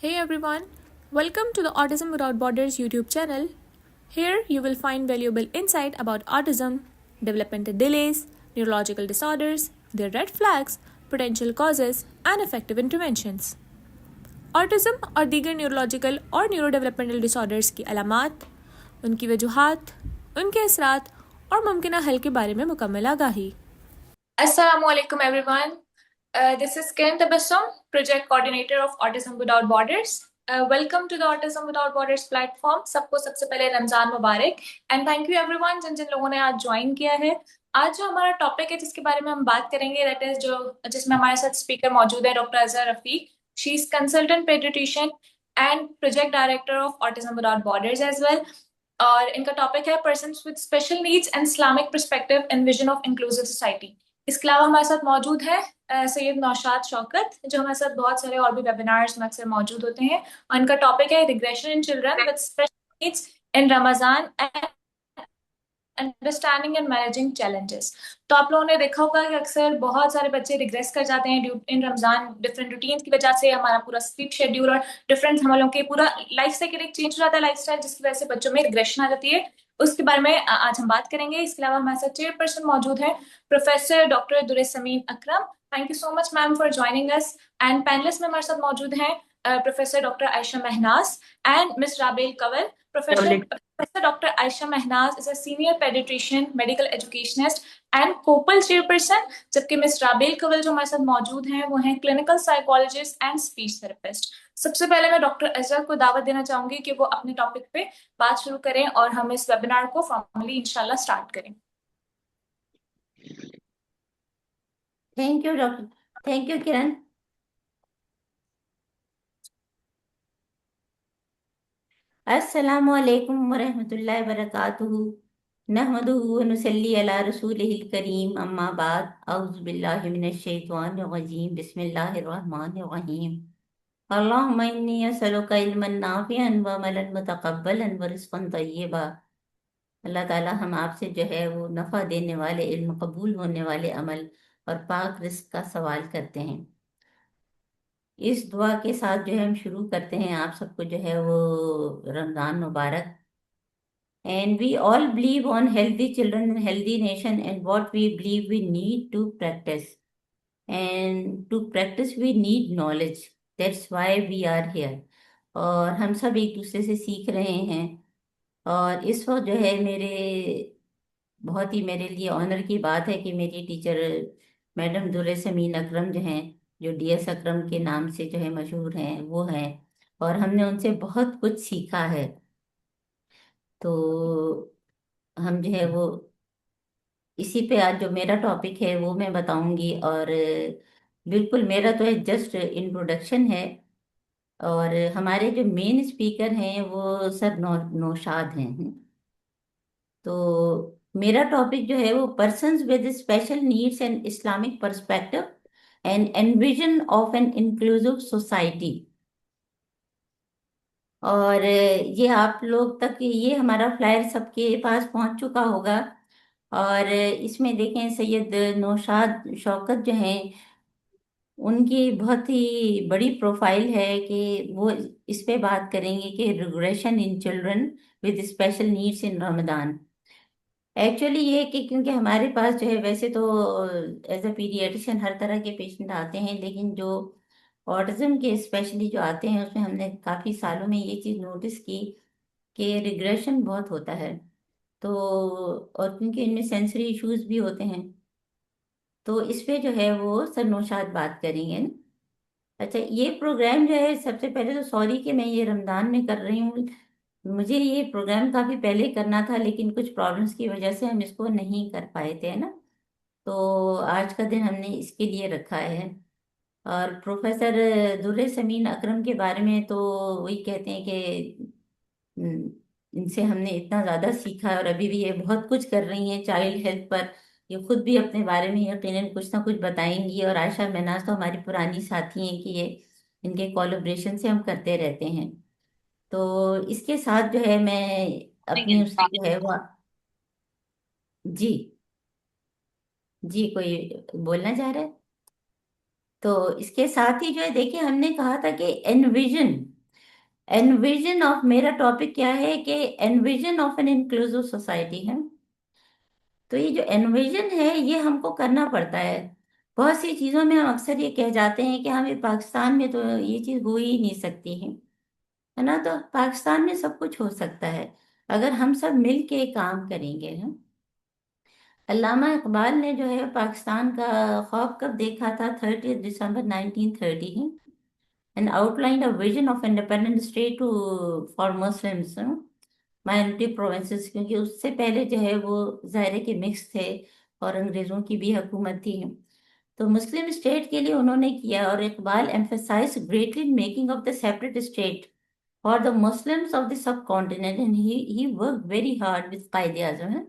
Hey everyone, welcome to the Autism Without Borders YouTube channel. Here you will find valuable insight about autism, developmental delays, neurological disorders, their red flags, potential causes, and effective interventions. Autism और दीगर neurological और neurodevelopmental disorders की अलामात, उनकी वजूहात, उनके असरात और मुमकिन हल के बारे में मुकम्मल आगाही। Assalamu alaikum everyone. This is Kiran Tabassum, Project Coordinator of Autism Without Borders. Welcome to the Autism Without Borders platform. सबको सबसे पहले रमजान मुबारक एंड थैंक यू एवरीवन जिन जिन लोगों ने आज ज्वाइन किया है। आज जो हमारा टॉपिक है जिसके बारे में हम बात करेंगे दैट इज जिसमें हमारे साथ स्पीकर मौजूद है doctor Azhar Rafiq. She is consultant paediatrician and project director of autism without borders as well. और इनका टॉपिक है persons with special needs and Islamic perspective and vision of inclusive society. इसके अलावा हमारे साथ मौजूद है सैयद नौशाद शौकत जो हमारे साथ बहुत सारे और भी वेबिनार्स में अक्सर मौजूद होते हैं और इनका टॉपिक है regression in children with special needs in Ramzan and understanding and managing challenges. तो आप लोगों ने देखा होगा कि अक्सर बहुत सारे बच्चे रिग्रेस कर जाते हैं ड्यू इन रमजान डिफरेंट रूटीन की वजह से। हमारा पूरा स्लीप शेड्यूल और डिफरेंट हम लोगों के पूरा लाइफ साइकिल एक चेंज हो जाता है लाइफस्टाइल, जिसकी वजह से बच्चों में रिग्रेशन आ जाती है। उसके बारे में आज हम बात करेंगे। इसके अलावा हमारे साथ चेयरपर्सन मौजूद है professor doctor Duresameen Akram. Thank you so much ma'am for joining us. And panelist में हमारे साथ मौजूद हैं professor doctor Ayesha Mahnaz and miss Rabel Kanwal. Professor Dr. Aisha Mehnaz is a senior pediatrician, medical educationist and COPAL chairperson, जबकि मिस राबेल कंवल जो हमारे साथ मौजूद हैं वो हैं clinical psychologist and speech therapist. सबसे पहले मैं डॉक्टर अजहर को दावत देना चाहूंगी कि वो अपने टॉपिक पे बात शुरू करें और हम इस वेबिनार को फॉर्मली इंशाल्लाह स्टार्ट करें। Thank you doctor, thank you Kiran. अस्सलामु अलैकुम वरहमतुल्लाहि वबरकातुहू। नहमदुहु व नुसल्ली अला रसूलिहिल करीम, अम्मा बाद, औज़ु बिल्लाहि मिनश शैतानिर रजीम, बिस्मिल्लाहिर रहमानिर रहीम। अल्लाहुम्मा इन्नी असअलुका इल्मन नाफ़िअन व अमलन मुतक़ब्बलन व रिज़्क़न तय्यबा। अल्लाह ताला हम आपसे जो है वो नफ़ा देने वाले, इल्म कबूल होने वाले अमल और पाक रिज़्क़ का सवाल करते हैं। इस दुआ के साथ जो है हम शुरू करते हैं। आप सबको जो है वो रमज़ान मुबारक। And we all believe on healthy children and healthy nation, and what we believe we need to practice. And to practice we need knowledge. That's why we are here. और हम सब एक दूसरे से सीख रहे हैं। और इस वक्त जो है बहुत ही मेरे लिए ऑनर की बात है कि मेरी टीचर मैडम दुर्रसमीन अकरम जो हैं, जो डीएस अकरम के नाम से जो है मशहूर हैं, वो हैं। और हमने उनसे बहुत कुछ सीखा है। तो हम जो है वो इसी पे आज जो मेरा टॉपिक है वो मैं बताऊंगी। और बिल्कुल मेरा तो है जस्ट इंट्रोडक्शन है। और हमारे जो मेन स्पीकर हैं वो सर नौशाद हैं। तो मेरा टॉपिक जो है वो persons with special needs and Islamic perspective and envision of N inclusive society. और ये आप लोग तक ये हमारा फ्लायर सबके पास पहुंच चुका होगा। और इसमें देखें सैयद नौशाद शौकत जो हैं, उनकी बहुत ही बड़ी प्रोफाइल है कि वो इस पे बात करेंगे कि regression in children with special needs in Ramadan. Actually ये कि क्योंकि हमारे पास जो है वैसे तो एज अ पीडियाट्रिशियन हर तरह के पेशेंट आते हैं, लेकिन जो ऑटिज्म के स्पेशली जो आते हैं उसमें हमने काफ़ी सालों में ये चीज़ नोटिस की कि रिग्रेशन बहुत होता है। तो और क्योंकि इनमें सेंसरी इश्यूज भी होते हैं, तो इस पे जो है वो सर नौशाद बात करेंगे न। अच्छा, ये प्रोग्राम जो है, सबसे पहले तो सॉरी कि मैं ये रमज़ान में कर रही हूँ। मुझे ये प्रोग्राम काफ़ी पहले करना था, लेकिन कुछ प्रॉब्लम्स की वजह से हम इसको नहीं कर पाए थे, है ना। तो आज का दिन हमने इसके लिए रखा है। और प्रोफेसर दुर्रे समीन अकरम के बारे में तो वही कहते हैं कि इनसे हमने इतना ज़्यादा सीखा है और अभी भी ये बहुत कुछ कर रही हैं चाइल्ड हेल्थ पर। ये खुद भी अपने बारे में यकीनन कुछ ना कुछ बताएंगी। और आयशा महनाज तो हमारी पुरानी साथी हैं कि ये इनके कोलैबोरेशन से हम करते रहते हैं। तो इसके साथ जो है मैं अपनी उसकी जो है वो जी जी कोई बोलना चाह रहा है। तो इसके साथ ही जो है देखिए, हमने कहा था कि एनविजन एनविजन ऑफ, मेरा टॉपिक क्या है कि envision of N inclusive society है। तो ये जो एनविजन है ये हमको करना पड़ता है। बहुत सी चीजों में हम अक्सर ये कह जाते हैं कि हमें पाकिस्तान में तो ये चीज हो ही नहीं सकती है ना। तो पाकिस्तान में सब कुछ हो सकता है अगर हम सब मिल के काम करेंगे है। अल्लामा इकबाल ने जो है पाकिस्तान का ख्वाब कब देखा था? 30 दिसंबर 1930 है। And outline a vision of independent state to for Muslims minority provinces, क्योंकि उससे पहले जो है वो ज़ाहिर है कि मिक्स थे और अंग्रेजों की भी हुकूमत थी। तो मुस्लिम स्टेट के लिए उन्होंने किया, और Iqbal emphasise greatly in making of the separate state for the Muslims of the subcontinent, and he work very hard with Quaid Azam है।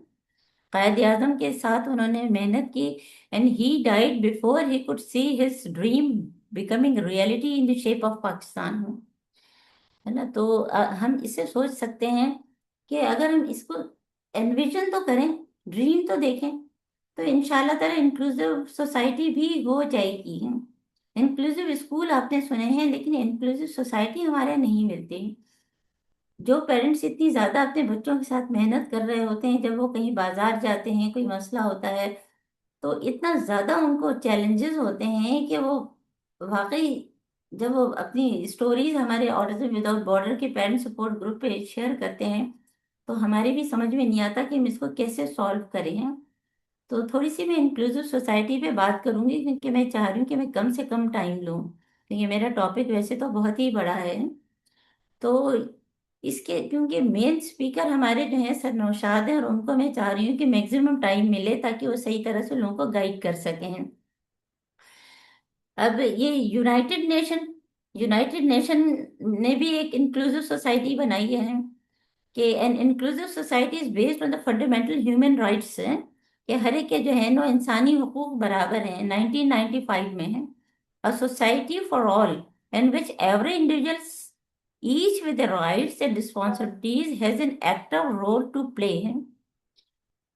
कायद आजम के साथ उन्होंने मेहनत की। And he died before he could see his dream becoming reality in the shape of Pakistan है ना। तो हम इसे सोच सकते हैं कि अगर हम इसको एनविजन तो करें, ड्रीम तो देखें, तो इंशाल्लाह ताला इंक्लूसिव सोसाइटी भी हो जाएगी। इंक्लूसिव स्कूल आपने सुने हैं, लेकिन इंक्लूसिव सोसाइटी हमारे नहीं मिलती। जो पेरेंट्स इतनी ज्यादा अपने बच्चों के साथ मेहनत कर रहे होते हैं, जब वो कहीं बाजार जाते हैं, कोई मसला होता है, तो इतना ज्यादा उनको चैलेंजेस होते हैं कि वो वाकई जब वो अपनी स्टोरीज हमारे ऑटिज्म विदाउट बॉर्डर के पेरेंट सपोर्ट ग्रुप पे शेयर करते हैं, तो हमारे भी समझ में नहीं आता कि हम इसको कैसे सॉल्व करें हैं। तो थोड़ी सी मैं इंक्लूसिव सोसाइटी पे बात करूंगी, क्योंकि मैं चाह रही हूँ कि मैं कम से कम टाइम लूँ, क्योंकि मेरा टॉपिक वैसे तो बहुत ही बड़ा है। तो इसके क्योंकि मेन स्पीकर हमारे जो हैं सर नौशाद हैं, और उनको मैं चाह रही हूँ कि मैक्सिमम टाइम मिले ताकि वो सही तरह से लोगों को गाइड कर सकें। अब ये यूनाइटेड नेशन ने भी एक इंक्लूसिव सोसाइटी बनाई है कि N inclusive society is based on the fundamental human rights है, कि हर एक के जो है नो इंसानी हुकूक बराबर हैं, 1995 में है। A society for all in which every individual each with the rights and responsibilities has an active role to play है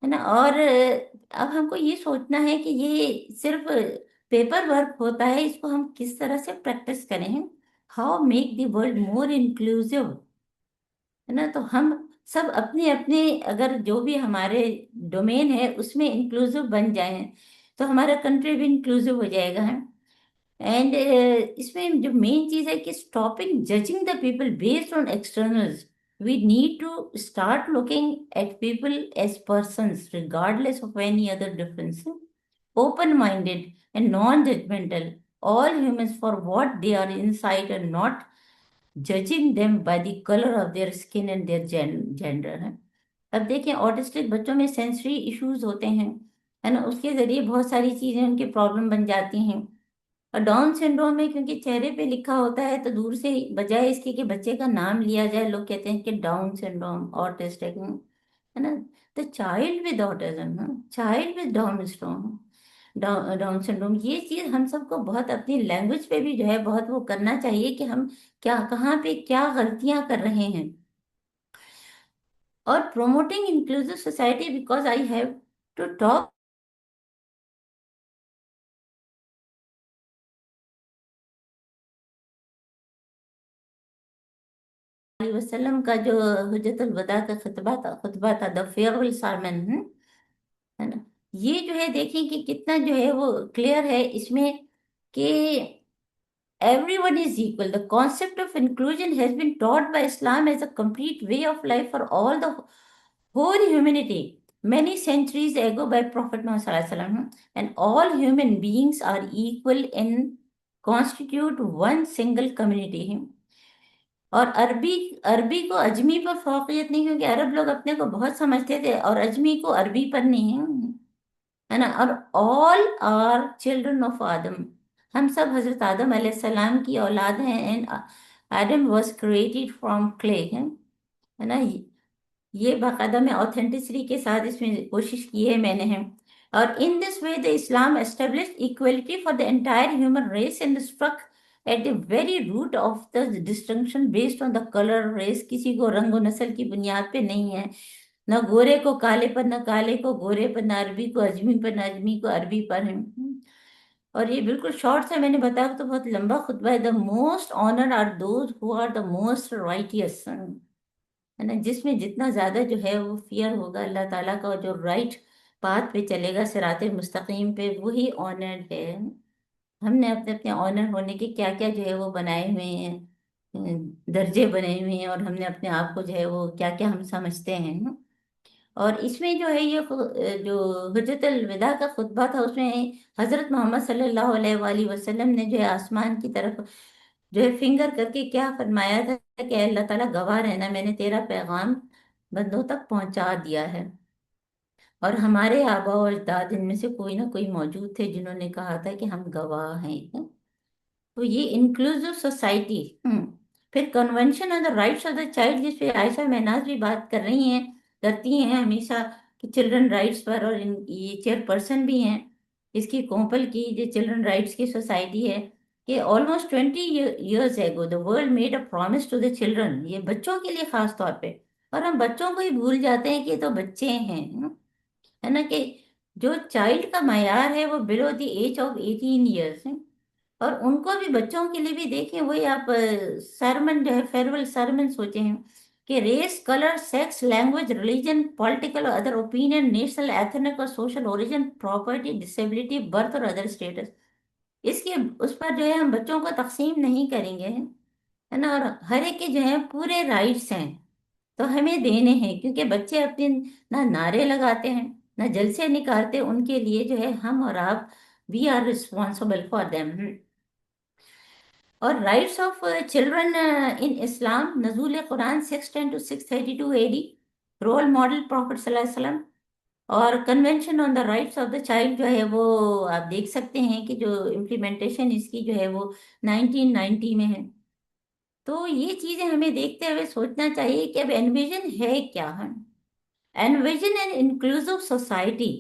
ना। और अब हमको ये सोचना है कि ये सिर्फ पेपर वर्क होता है, इसको हम किस तरह से प्रैक्टिस करें। How make the world more inclusive है ना। तो हम सब अपने अपने अगर जो भी हमारे डोमेन है उसमें इंक्लूसिव बन जाएं, तो हमारा कंट्री भी इंक्लूसिव हो जाएगा है। एंड इसमें जो मेन चीज है कि stopping judging the people based on externals, we need to start looking at people as persons regardless of any other difference, open minded and non judgemental all humans for what they are inside and not judging them by the colour of their skin and their gender है। अब देखिए autistic बच्चों में sensory issues होते हैं है ना, उसके जरिए बहुत सारी चीजें उनकी प्रॉब्लम बन जाती हैं। और डाउन सिंड्रोम में क्योंकि चेहरे पे लिखा होता है, तो दूर से ही बजाय इसके कि बच्चे का नाम लिया जाए, लोग कहते हैं कि डाउन सिंड्रोम ऑटिस्टिक है ना। तो child with autism, child with down syndrome, down syndrome, ये चीज हम सबको बहुत अपनी लैंग्वेज पे भी जो है बहुत वो करना चाहिए कि हम क्या कहाँ पे क्या गलतियां कर रहे हैं। और promoting inclusive society because I have to talk वसल्लम का जो हुज्जतुल वदा का खुतबा था द फेयरवेल सरमन है ना। ये जो है देखिए कि कितना जो है वो क्लियर है इसमें कि everyone is equal. The concept of inclusion has been taught by Islam as a complete way of life for all the whole humanity many centuries ago by Prophet Muhammad Sallallahu Alaihi Wasallam. And all human beings are equal and constitute one single community. और अरबी अरबी को अजमी पर फौकियत नहीं, क्योंकि अरब लोग अपने को बहुत समझते थे और अजमी को अरबी पर नहीं है ना। और all are children of Adam, हम सब हजरत आदम अलैहिस्सलाम की औलाद हैं। And Adam was created from clay है ना। ये बाकायदा में ऑथेंटिसिटी के साथ इसमें कोशिश की है मैंने है। और in this way the Islam established equality for the entire human race and struck at the very root of the distinction based on the colour race, किसी को रंग और नस्ल की बुनियाद पे नहीं है, न गोरे को काले पर, न काले को गोरे पर, न अरबी को अजमी पर, न अजमी को अरबी पर है। और ये बिल्कुल शॉर्ट से मैंने बताया, तो बहुत लंबा खुतबा है। The most honour are those who are the most righteous, है ना, जिसमें जितना ज्यादा जो है वो फियर होगा अल्लाह ताला का, और जो राइट पाथ पे चलेगा, सिराते मुस्तकीम पे, वही ऑनर्ड है। हमने अपने अपने ऑनर होने के क्या क्या जो है वो बनाए हुए हैं, दर्जे बने हुए हैं, और हमने अपने आप को जो है वो क्या क्या हम समझते हैं ना। और इसमें जो है ये जो हजरतुल विदा का खुतबा था, उसमें हजरत मोहम्मद सल्लल्लाहु अलैहि वसल्लम ने जो है आसमान की तरफ जो है फिंगर करके क्या फरमाया था कि अल्लाह ताला गवाह रहना, मैंने तेरा पैगाम बंदों तक पहुंचा दिया है। और हमारे आबा और अजदाद इनमें से कोई ना कोई मौजूद थे जिन्होंने कहा था कि हम गवाह हैं। तो ये इंक्लूसिव सोसाइटी। फिर convention on the rights of the child, जिस पे आयशा महनाज भी बात कर रही हैं, करती हैं हमेशा, कि चिल्ड्रन राइट्स पर, और ये चेयरपर्सन भी हैं इसकी, कोंपल की जो चिल्ड्रन राइट्स की सोसाइटी है, कि almost 20 years ago the world made a promise to the children, ये बच्चों के लिए खास तौर पे। और हम बच्चों को ही भूल जाते हैं कि ये तो बच्चे हैं, है ना, कि जो चाइल्ड का मायार है वो below the age of 18 years है। और उनको भी, बच्चों के लिए भी देखें, वही आप सरमन जो है, फेयरवेल सरमन सोचे हैं कि race, colour, sex, language, religion, political और अदर ओपिनियन, नेशनल, एथनिक और social origin, property, disability, birth और अदर स्टेटस, इसके उस पर जो है हम बच्चों को तकसीम नहीं करेंगे, है ना। और हर एक के जो है पूरे राइट्स हैं, तो हमें देने हैं, क्योंकि बच्चे अपने ना नारे लगाते हैं ना जलसे निकालते, उनके लिए जो है हम और आप, we are responsible for them. और rights of children in Islam, नजूल Quran 610 to 632 AD, role model prophet सल्लल्लाहु अलैहि वसल्लम। और convention on the rights of the child जो है वो आप देख सकते हैं कि जो इम्प्लीमेंटेशन इसकी जो है वो 1990 में है। तो ये चीजें हमें देखते हुए सोचना चाहिए कि अब एनविजन है क्या है। एनविजन एन इंक्लूसिव सोसाइटी,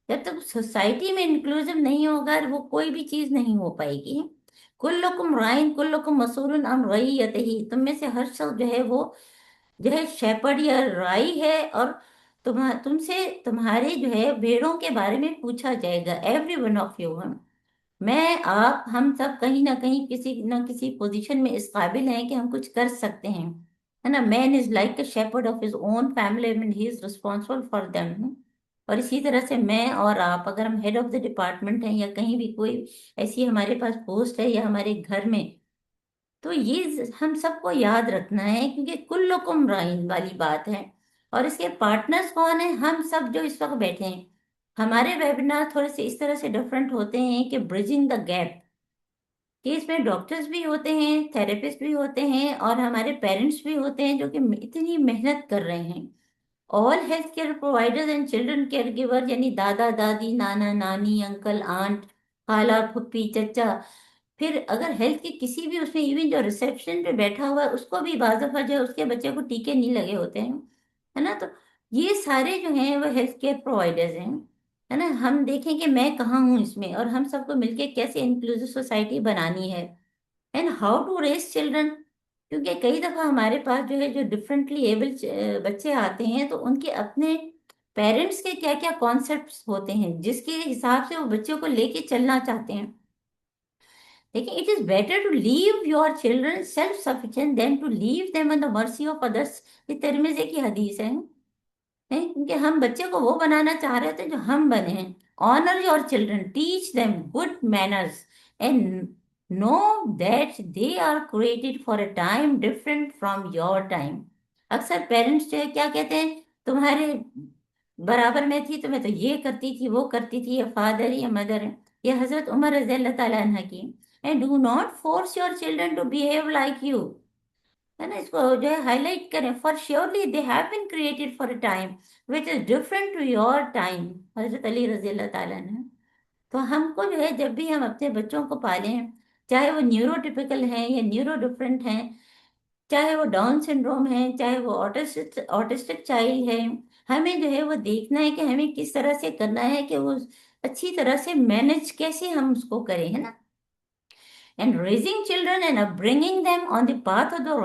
जब तक सोसाइटी में इंक्लूसिव नहीं होगा वो कोई भी चीज नहीं हो पाएगी। कुल्लुकुम राइन कुल्लुकुम मसूलन अन रइयतिही, तुम में से हर शख्स जो है वो जो है शेपर्ड या राई है, और तुमसे तुम्हारे जो है भेड़ों के बारे में पूछा जाएगा। एवरी वन ऑफ यू, मैं, आप, हम सब कहीं ना कहीं किसी ना किसी पोजीशन में इस काबिल हैं कि हम कुछ कर सकते हैं, है ना। Man is like a shepherd of his own family and he is responsible for them. और इसी तरह से मैं और आप, अगर हम हेड ऑफ द डिपार्टमेंट हैं या कहीं भी कोई ऐसी हमारे पास पोस्ट है या हमारे घर में, तो ये हम सबको याद रखना है, क्योंकि कुल्लुकुम राइन वाली बात है। और इसके पार्टनर्स कौन है? हम सब जो इस वक्त बैठे हैं। हमारे वेबिनार थोड़े से इस तरह से डिफरेंट होते हैं कि ब्रिजिंग द गैप, कि इसमें डॉक्टर्स भी होते हैं, थेरेपिस्ट भी होते हैं, और हमारे पेरेंट्स भी होते हैं जो कि इतनी मेहनत कर रहे हैं। All health care providers and children care giver, यानी दादा दादी, नाना नानी, अंकल आंट, खाला फुप्पी चचा। फिर अगर हेल्थ के किसी भी उसमें, इवन जो रिसेप्शन पे बैठा हुआ है उसको भी बाज़ दफा जो है उसके बच्चे को टीके नहीं लगे होते हैं, है ना। तो ये सारे जो हैं वो हेल्थ केयर प्रोवाइडर्स हैं, है ना। हम देखें कि मैं कहाँ हूँ इसमें, और हम सबको मिलके कैसे इंक्लूसिव सोसाइटी बनानी है। And how to raise children, क्योंकि कई दफा हमारे पास जो है जो डिफरेंटली एबल बच्चे आते हैं, तो उनके अपने पेरेंट्स के क्या क्या कॉन्सेप्ट्स होते हैं जिसके हिसाब से वो बच्चों को लेके चलना चाहते हैं। लेकिन it is better to leave your children self sufficient than to leave them on the mercy of others. ये तिरमिज़ी की हदीस है। नहीं, क्योंकि हम बच्चे को वो बनाना चाह रहे थे जो हम बने हैं। Honour your children, teach them good manners, and know that they are created for a time different from your time. अक्सर पेरेंट्स जो है क्या कहते हैं, तुम्हारे बराबर में थी तो मैं तो ये करती थी वो करती थी, ये फादर या मदर है। ये हजरत उमर रजी अल्लाह ताला अन्हा की। And do not force your children to behave like you, है ना। इसको जो है हाईलाइट करें। For surely they have been created for a time which is different to your time, हजरत अली रजी अल्लाह ताला ने। तो हमको जो है जब भी हम अपने बच्चों को पालें, चाहे वो न्यूरोटिपिकल हैं या न्यूरो डिफरेंट हैं, चाहे वो डाउन सिंड्रोम है, चाहे वो ऑटिस्टिक ऑटिस्टिक चाइल्ड है, हमें जो है वो देखना है कि हमें किस तरह से करना है कि वो अच्छी तरह से मैनेज कैसे हम उसको करें, है ना। And raising children and bringing them on the path of the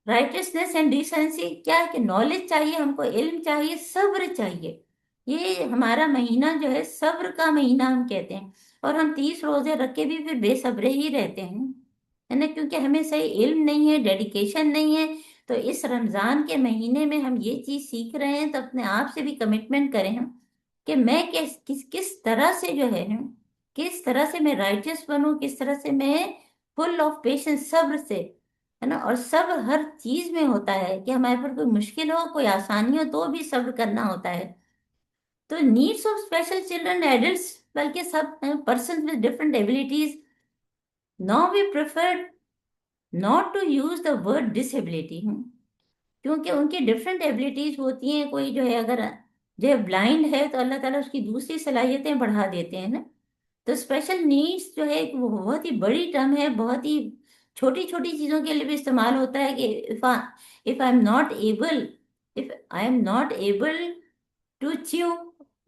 righteousness and decency, क्या है कि नॉलेज चाहिए हमको, इल्म चाहिए, सब्र चाहिए। ये हमारा महीना जो है सब्र का महीना हम कहते हैं। और हम 30 रोजे रख के भी फिर बेसब्रे ही रहते हैं, है ना, क्योंकि हमें सही इल्म नहीं है, डेडिकेशन नहीं है। तो इस रमजान के महीने में हम ये चीज सीख रहे हैं, तो अपने आप से भी कमिटमेंट करें हम कि मैं किस तरह से जो है, किस तरह से मैं राइटियस बनूं, किस तरह से मैं फुल ऑफ पेशेंस, सब्र से, है ना। और सब्र हर चीज में होता है कि हमारे पर कोई मुश्किल हो, कोई आसानी हो, तो भी सब्र करना होता है। तो needs of special children, adults, बल्कि सब person with different abilities, now we prefer not to use the word disability, क्योंकि उनकी डिफरेंट एबिलिटीज होती हैं। कोई जो है अगर जो है ब्लाइंड है, तो अल्लाह ताला उसकी दूसरी सलाहियतें बढ़ा देते हैं ना। तो स्पेशल नीड्स जो है एक वो बहुत ही बड़ी टर्म है, बहुत ही छोटी छोटी चीजों के लिए भी इस्तेमाल होता है कि if I am not able, if I am not able to chew,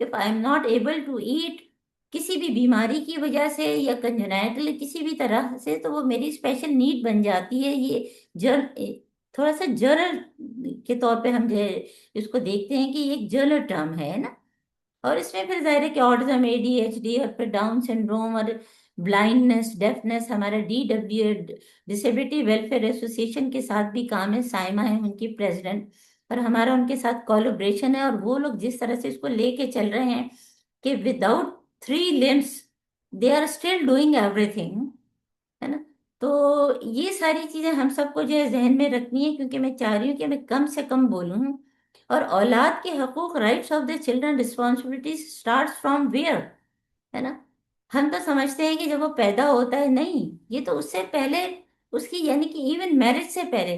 if I am not able to eat, किसी भी बीमारी की वजह से या कंजेनाइटल किसी भी तरह से, तो वो मेरी स्पेशल नीड बन जाती है। ये जर थोड़ा सा जर्नल के तौर पे हम जो है इसको देखते हैं कि ये एक जर्नल टर्म है ना। और इसमें फिर जाहिर है कि ऑटिज्म, एडीएचडी और फिर डाउन सिंड्रोम और ब्लाइंडनेस, डेफनेस, हमारा DWA, डिसेबिलिटी वेलफेयर एसोसिएशन के साथ भी काम है। साइमा है उनकी प्रेसिडेंट, और हमारा उनके साथ कोलैबोरेशन है। और वो लोग जिस तरह से इसको लेके चल रहे हैं कि without 3 limbs they are still doing everything, है ना। तो ये सारी चीजें हम सबको जो है जहन में रखनी है, क्योंकि मैं चाह रही हूँ कि मैं कम से कम बोलूँ। और औलाद के हकूक, rights of the children, responsibility starts from where, है ना। हम तो समझते हैं कि जब वो पैदा होता है, नहीं, ये तो उससे पहले, उसकी यानी कि इवन मैरिज से पहले,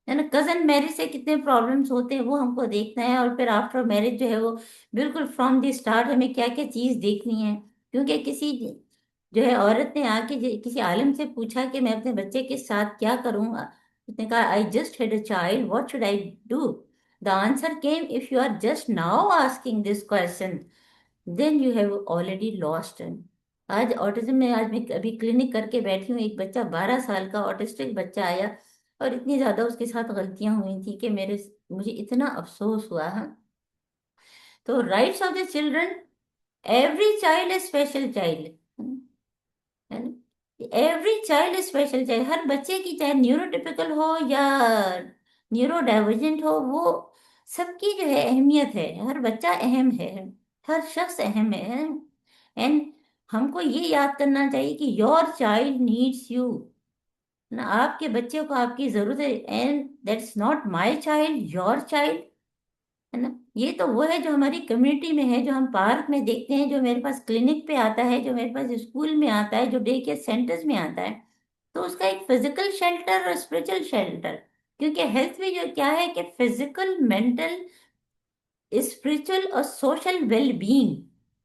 है ना, कजन मैरिज से कितने प्रॉब्लम्स होते हैं वो हमको देखना है। और फिर आफ्टर मैरिज जो है वो बिल्कुल फ्रॉम द स्टार्ट हमें क्या क्या चीज देखनी है। क्योंकि किसी जो है औरत ने आके किसी आलिम से पूछा कि मैं अपने बच्चे के साथ क्या करूंगा, उसने कहा I just had a child, what should I do. The answer came, if you are just now asking this question then you have already lost. आज ऑटिज्म में, आज मैं अभी क्लिनिक करके बैठी हूँ, एक बच्चा 12 साल का ऑटिस्टिक बच्चा आया, और इतनी ज्यादा उसके साथ गलतियां हुई थी कि मुझे इतना अफसोस हुआ है। तो rights of the children, every child is special child, है ना। Every child is special child, हर बच्चे की, चाहे न्यूरोटिपिकल हो या न्यूरो डाइवर्जेंट हो, वो सबकी जो है अहमियत है। हर बच्चा अहम है, हर शख्स अहम है। एंड हमको ये याद करना चाहिए कि योर चाइल्ड नीड्स यू, ना, आपके बच्चे को आपकी जरूरत है। And that's not my child, your child, है ना। ये तो वो है जो हमारी कम्युनिटी में है, जो हम पार्क में देखते हैं, जो मेरे पास क्लिनिक पे आता है, जो मेरे पास स्कूल में आता है, जो डे केयर सेंटर्स में आता है। तो उसका एक फिजिकल शेल्टर और स्पिरिचुअल शेल्टर, क्योंकि हेल्थ में जो क्या है कि फिजिकल, मेंटल, स्पिरिचुअल और सोशल वेल बीइंग।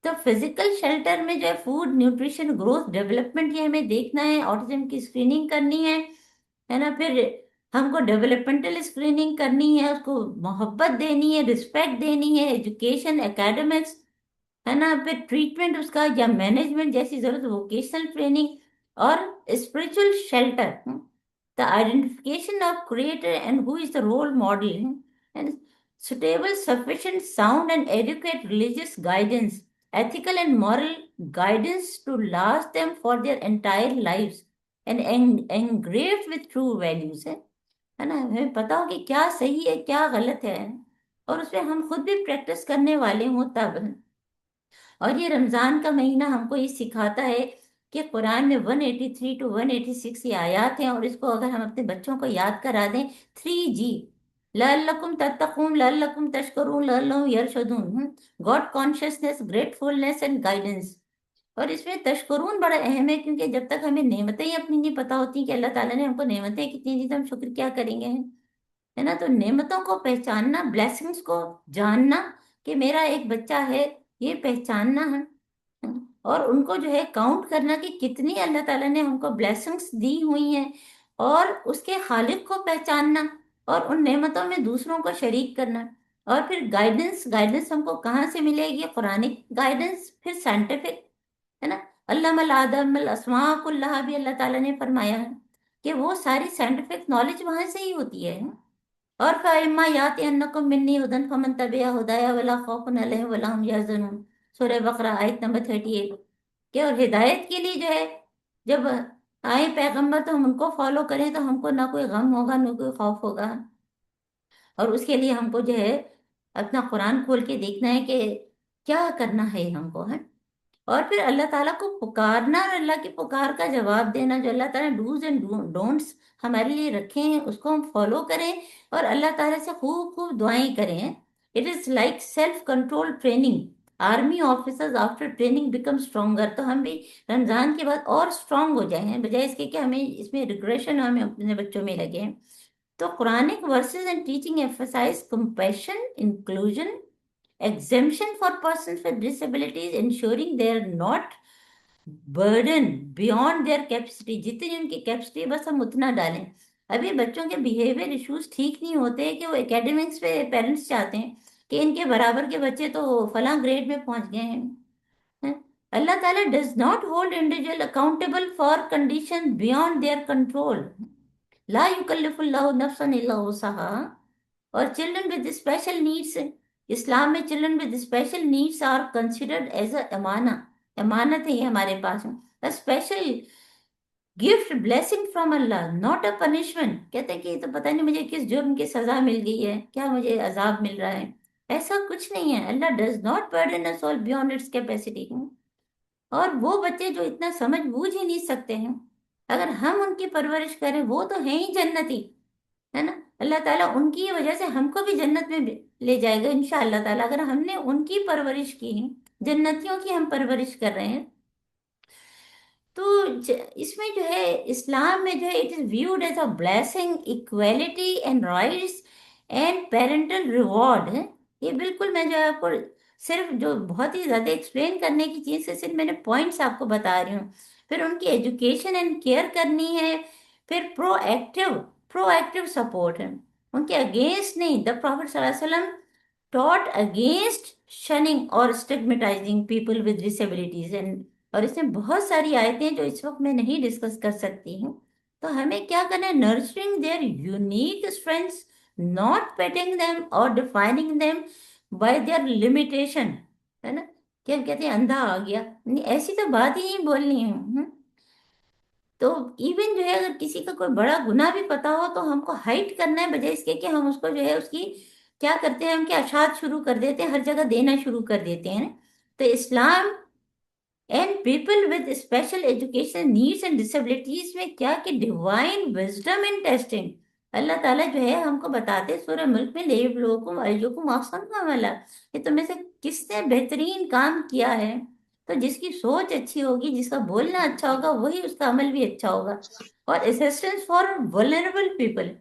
तो फिजिकल शेल्टर में जो है फूड, न्यूट्रिशन, ग्रोथ, डेवलपमेंट, ये हमें देखना है, ऑटिज्म की स्क्रीनिंग करनी है ना। फिर हमको डेवलपमेंटल स्क्रीनिंग करनी है, उसको मोहब्बत देनी है, रिस्पेक्ट देनी है, एजुकेशन, एकेडमिक्स, है ना। फिर ट्रीटमेंट उसका या मैनेजमेंट जैसी जरूरत, वोकेशनल ट्रेनिंग, और spiritual shelter, the identification of creator and who is the role model, and suitable, sufficient, sound and adequate religious guidance, ethical and moral guidance to last them for their entire lives, and engraved with true values, है ना। हमें पता हो कि क्या सही है, क्या गलत है, और उसमें हम खुद भी प्रैक्टिस करने वाले हों तब। और ये रमजान का महीना हमको ये सिखाता है कि कुरान में 183 टू 186 ये आयात हैं, और इसको अगर हम अपने बच्चों को याद करा दें, 3G, लअल्लकुम तत्तकून, लअल्लकुम तशकुरून, लअल्लहुम यरशदून, God consciousness, gratefulness and guidance. और इसमें तशकुरून बड़ा अहम है, क्योंकि जब तक हमें नेमतें ही अपनी नहीं पता होती कि अल्लाह ताला ने हमको नेमतें कितनी दी, तो हम शुक्र क्या करेंगे, है ना। तो नेमतों को पहचानना, ब्लेसिंग्स को जानना कि मेरा एक बच्चा है, ये पहचानना है। और उनको जो है काउंट करना कि कितनी अल्लाह ताला ने हमको ब्लेसिंग्स दी हुई हैं, और उसके खालिक को पहचानना, और उन नेमतों में दूसरों को शरीक करना। और फिर गाइडेंस, गाइडेंस हमको कहाँ से मिलेगी, कुरानिक गाइडेंस, फिर साइंटिफिक, है ना। अल्लामल आदम अल अस्मा कुल्लाहा भी अल्लाह ताला ने फरमाया है कि वो सारी साइंटिफिक नॉलेज वहां से ही होती है। और फ़इम्मा यातियन्नकुम मिन्नी हुदन फमन तबिअ हुदाया वला खौफुन अलैहिम वला हुम यहज़नून। सूरह बकरा आयत नंबर 38। कि और हिदायत के लिए जो है, जब आए पैगंबर तो हम उनको फॉलो करें तो हमको ना कोई गम होगा ना कोई खौफ होगा। और उसके लिए हमको जो है अपना कुरान खोल के देखना है कि क्या करना है हमको, है। और फिर अल्लाह ताला को पुकारना और अल्लाह की पुकार का जवाब देना, जो अल्लाह ताला डूज एंड डोंट्स हमारे लिए रखे हैं उसको हम फॉलो करें और अल्लाह ताला से खूब खूब दुआएं करें। It is like self control training. Army officers after training become stronger. तो हम भी रमजान के बाद और स्ट्रांग हो जाए हैं, बजाय इसके कि हमें इसमें रिग्रेशन हमें अपने बच्चों में लगे हैं। तो Quranic verses and teaching emphasise compassion, inclusion, exemption for persons with disabilities, ensuring they are not burden beyond their capacity। जितनी उनकी कैपेसिटी बस हम उतना डालें। अभी बच्चों के बिहेवियर इश्यूज ठीक नहीं होते हैं कि वो एकेडमिक्स पे पेरेंट्स चाहते हैं कि इनके बराबर के बच्चे तो फलां ग्रेड में पहुंच गए हैं, हैं? अल्लाह ताला does not hold individual accountable for condition beyond their control. ला युकल्लिफुल्लाहु नफ्सन इल्ला वुसअहा। और children with special needs, Islam में children with special needs are considered as a अमाना। अमानत है ये हमारे पास, a special gift blessing from Allah not a punishment. कहते हैं कि ये तो पता नहीं मुझे किस जुर्म की सजा मिल गई है, क्या मुझे अजाब मिल रहा है। ऐसा कुछ नहीं है। Allah does not burden us all beyond its capacity. और वो बच्चे जो इतना समझ बूझ ही नहीं सकते हैं, अगर हम उनकी परवरिश करें, वो तो है ही जन्नती, है ना। अल्लाह ताला उनकी वजह से हमको भी जन्नत में ले जाएगा इंशाअल्लाह ताला, अगर हमने उनकी परवरिश की है। जन्नतियों की हम परवरिश कर रहे हैं। तो इसमें जो है इस्लाम में जो है it is viewed as a blessing, equality and rights and parental reward है। ये बिल्कुल मैं जो है आपको सिर्फ जो बहुत ही ज्यादा एक्सप्लेन करने की चीज है, सिर्फ मैंने पॉइंट्स आपको बता रही हूँ। फिर उनकी एजुकेशन एंड केयर करनी है। फिर प्रोएक्टिव प्रोएक्टिव सपोर्ट है, उनके अगेंस्ट नहीं। The profit taught against shunning or stigmatizing people with disabilities। and और इसमें बहुत सारी आयतें जो इस वक्त मैं नहीं डिस्कस कर सकती हूँ। तो हमें क्या करना है, nurturing their unique strengths, not petting them और defining them by their limitation, है ना। कि हम कहते हैं अंधा आ गया, नहीं, ऐसी तो बात ही नहीं बोलनी है। तो इवन जो है अगर किसी का कोई बड़ा गुनाह भी पता हो तो हमको हाइड करना है, बजाय इसके कि हम उसको जो है उसकी क्या करते हैं, हम क्या अशात शुरू कर देते हैं, हर जगह देना शुरू कर देते हैं। तो इस्लाम and people with special education needs and disabilities में क्या कि डिवाइन विजडम इन टेस्टिंग। अल्लाह ताला जो है हमको बताते सूरह मुल्क में, लेयब्लुवकुम अय्युकुम अहसनु अमला। ये तुम में से किसने बेहतरीन काम किया है। तो जिसकी सोच अच्छी होगी, जिसका बोलना अच्छा होगा, वही उसका अमल भी अच्छा होगा। और असिस्टेंस फॉर वल्नरेबल पीपल,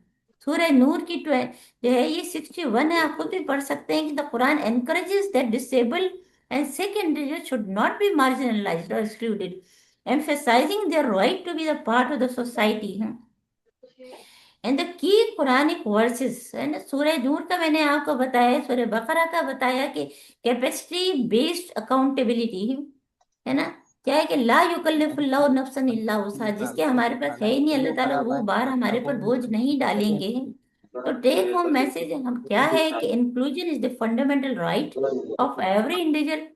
सूरह नूर की जो है ये 61 है, आप खुद भी पढ़ सकते हैं कि the Quran encourages that disabled and sick individuals should not be marginalized or excluded, emphasizing their right to be the part of the society। And the key Quranic verses है ना, सूरह नूर का मैंने आपको बताया, सूरह बकरा का बताया कि कैपेसिटी बेस्ड अकाउंटेबिलिटी है ना। क्या है कि ला युकल्लिफुल्लाहु नफ्सन इल्ला वुसअहा, जिसके हमारे पास है ही नहीं, अल्लाह ताला वो बार हमारे पर बोझ नहीं डालेंगे। तो टेक होम मैसेज हम क्या है कि inclusion is the fundamental right of every individual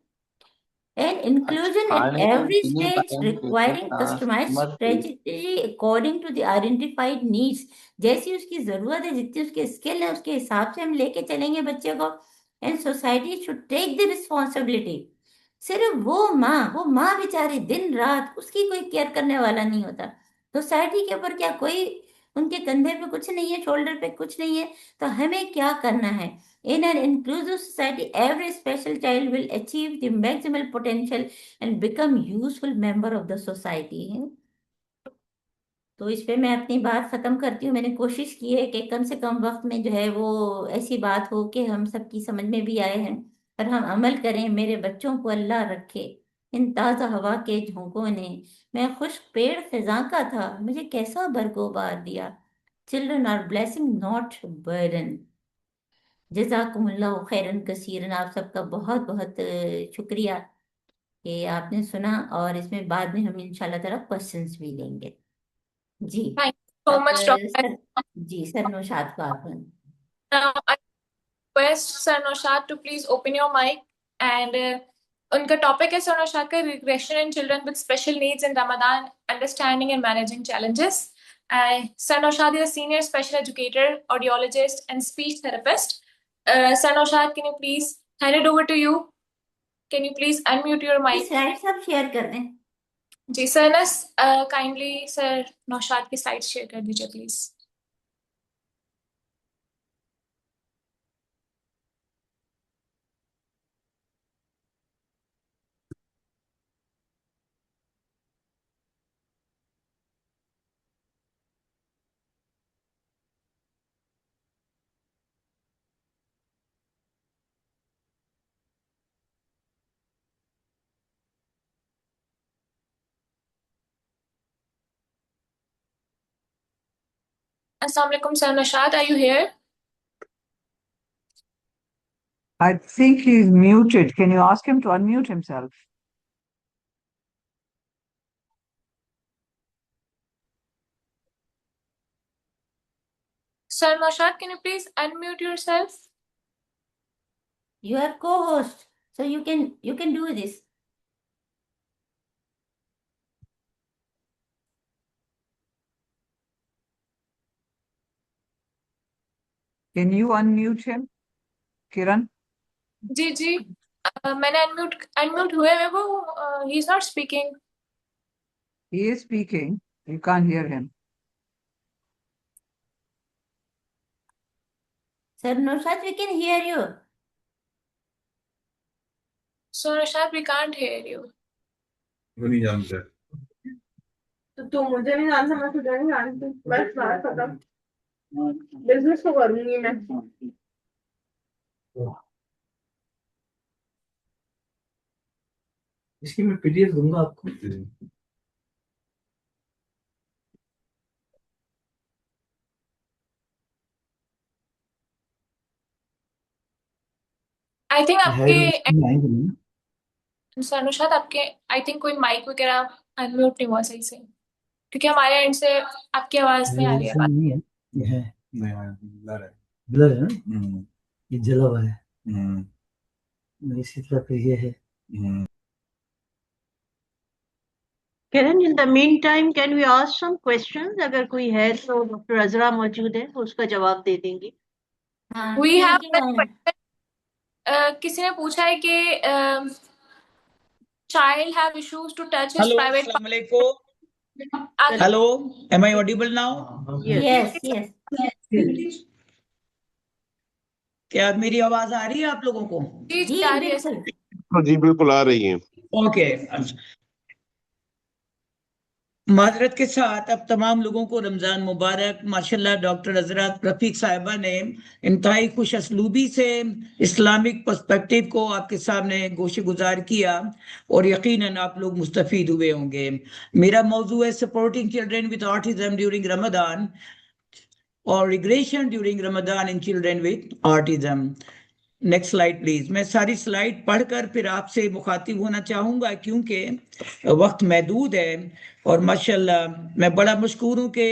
and अच्छा inclusion at खाने का every नहीं stage पता है requiring customized मत पूछ। strategy according to the identified needs। जैसी उसकी जरूरत है, जितनी उसके स्किल है, उसके हिसाब से हम लेके चलेंगे बच्चे को। And society should take the responsibility. सिर्फ वो माँ बेचारी दिन रात उसकी कोई केयर करने वाला नहीं होता। सोसाइटी के ऊपर क्या कोई उनके कंधे पे कुछ नहीं है, शोल्डर पे कुछ नहीं है। तो हमें क्या करना है, in an inclusive society every special child will achieve the maximal potential and become useful member of the society है। तो इस पे मैं अपनी बात खत्म करती हूँ। मैंने कोशिश की है कि कम से कम वक्त में जो है वो ऐसी बात हो कि हम सबकी समझ में भी आए हैं और हम अमल करें। मेरे बच्चों को अल्लाह रखे इन ताज़ा हवा के झोंकों ने। मैं खुश्क पेड़ खिजा का था, मुझे कैसा बरगोबार दिया। Children are blessing not burden. जज़ाकुमुल्लाह खैरन कसीरन। आप सबका बहुत बहुत शुक्रिया कि आपने सुना, और इसमें बाद में हम इंशाल्लाह ताला क्वेश्चंस भी लेंगे। जी। Thank you so अब much, Dr. सर, जी सर नौशाद को आप Now, I request Sir Naushad to please open your mic and उनका टॉपिक है सर नौशाद का regression in children with special needs in Ramadan, understanding and managing challenges. Sir Naushad is a senior special educator, audiologist, and speech therapist. Sir Naushad, can you please hand it over to you? Can you please unmute your mic? Slide सब share कर दें। जी sir, kindly sir Naushad की slide share कर दीजिए please. Assalamu alaikum, Sir Naushad. Are you here? I think he's muted. Can you ask him to unmute himself? Sir Naushad, can you please unmute yourself? You are co-host, so you can do this. Can you unmute him, Kiran? जी जी, मैंने unmute हुए हैं वो, he is not speaking. He is speaking. You can't hear him. Sir Naushad, we can hear you. Sir Naushad, we can't hear you. वो नहीं जानते। तो तुम मुझे नहीं जानता, मैं तुझे नहीं जानती, बस बात खत्म। बिजनेस तो करूंगी मैं। इसकी मैं पीडीएफ दूंगा आपको। आई थिंक आपके आएंगे नहीं। सर नौशाद, आपके आई थिंक कोई माइक वगैरह अनम्यूट नहीं हुआ सही से, क्योंकि हमारे एंड से आपकी आवाज नहीं आ रही है। नहीं है, ये है नहीं, ब्लर है, ब्लर है ना, ये जला हुआ है। इसी तरह पे ये है। Kiran, in the meantime, can we ask some questions? अगर कोई है तो डॉक्टर अजरा मौजूद है, उसका जवाब दे देंगे। हाँ, We ठीक have है। one question. किसी ने पूछा है कि child have issues to touch his Hello, private Assalamu alaikum. parts. Hello, am I audible now? Yes, yes. क्या मेरी आवाज आ रही है आप लोगों को? जी जी आ रही है। बिल्कुल। जी बिल्कुल आ रही है। ओके, माजरत के साथ अब तमाम लोगों को रमजान मुबारक। माशाल्लाह डॉक्टर हजरत रफीक साहिबा ने इंतहाई खुश असलूबी से इस्लामिक पर्सपेक्टिव को आपके सामने गोशे गुजार किया और यकीनन आप लोग मुस्तफीद हुए होंगे। मेरा मौजू है supporting children with autism during Ramzan और regression during Ramzan in children with autism. Next slide please. मैं सारी स्लाइड पढ़कर फिर आपसे मुखातिब होना चाहूंगा क्योंकि वक्त महदूद है और माशाल्लाह मैं बड़ा मशकूर हूँ कि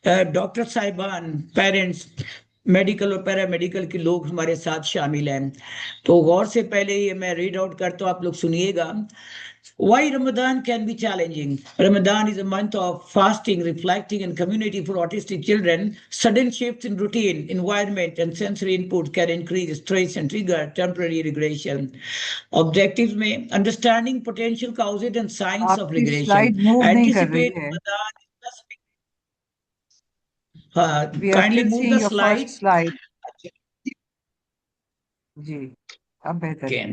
डॉक्टर साहिबान, पेरेंट्स, मेडिकल और पैरामेडिकल के लोग हमारे साथ शामिल हैं। तो गौर से पहले ये मैं रीड आउट करता हूँ, आप लोग सुनिएगा। Why Ramadan can be challenging? Ramadan is a month of fasting, reflecting, and community for autistic children. Sudden shifts in routine, environment, and sensory input can increase stress and trigger temporary regression. Objectives में understanding potential causes and signs of आपकी regression. slide move नहीं कर रही Anticipate है। Ramadan. We are Kindly still move seeing the your slide. first slide. जी, अब बेहतर है।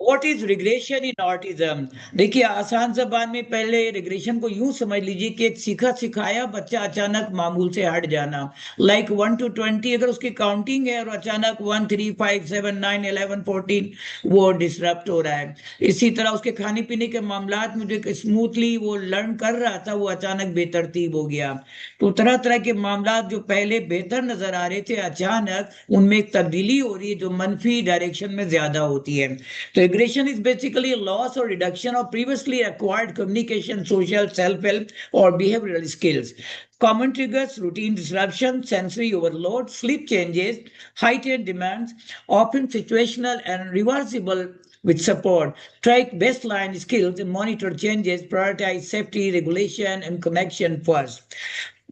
What is regression in autism? देखिए आसान जबान में पहले रिग्रेशन को यूं समझ लीजिए कि एक सीखा सिखाया बच्चा अचानक मामूल से हट जाना। लाइक 1 to 20 अगर उसकी काउंटिंग है और अचानक 1 3 5 7 9 11 14 वो डिसरप्ट हो रहा है। इसी तरह उसके खाने पीने के मामलात में जो स्मूथली वो लर्न कर रहा था वो अचानक बेतरतीब हो गया। तो तरह तरह के मामलात जो पहले बेहतर नजर आ रहे थे अचानक उनमें एक तब्दीली हो रही है जो मनफी डायरेक्शन में ज्यादा होती है। तो Regression is basically a loss or reduction of previously acquired communication, social, self-help, or behavioral skills. Common triggers: routine disruption, sensory overload, sleep changes, heightened demands, often situational and reversible with support. Track baseline skills and monitor changes, prioritize safety, regulation, and connection first.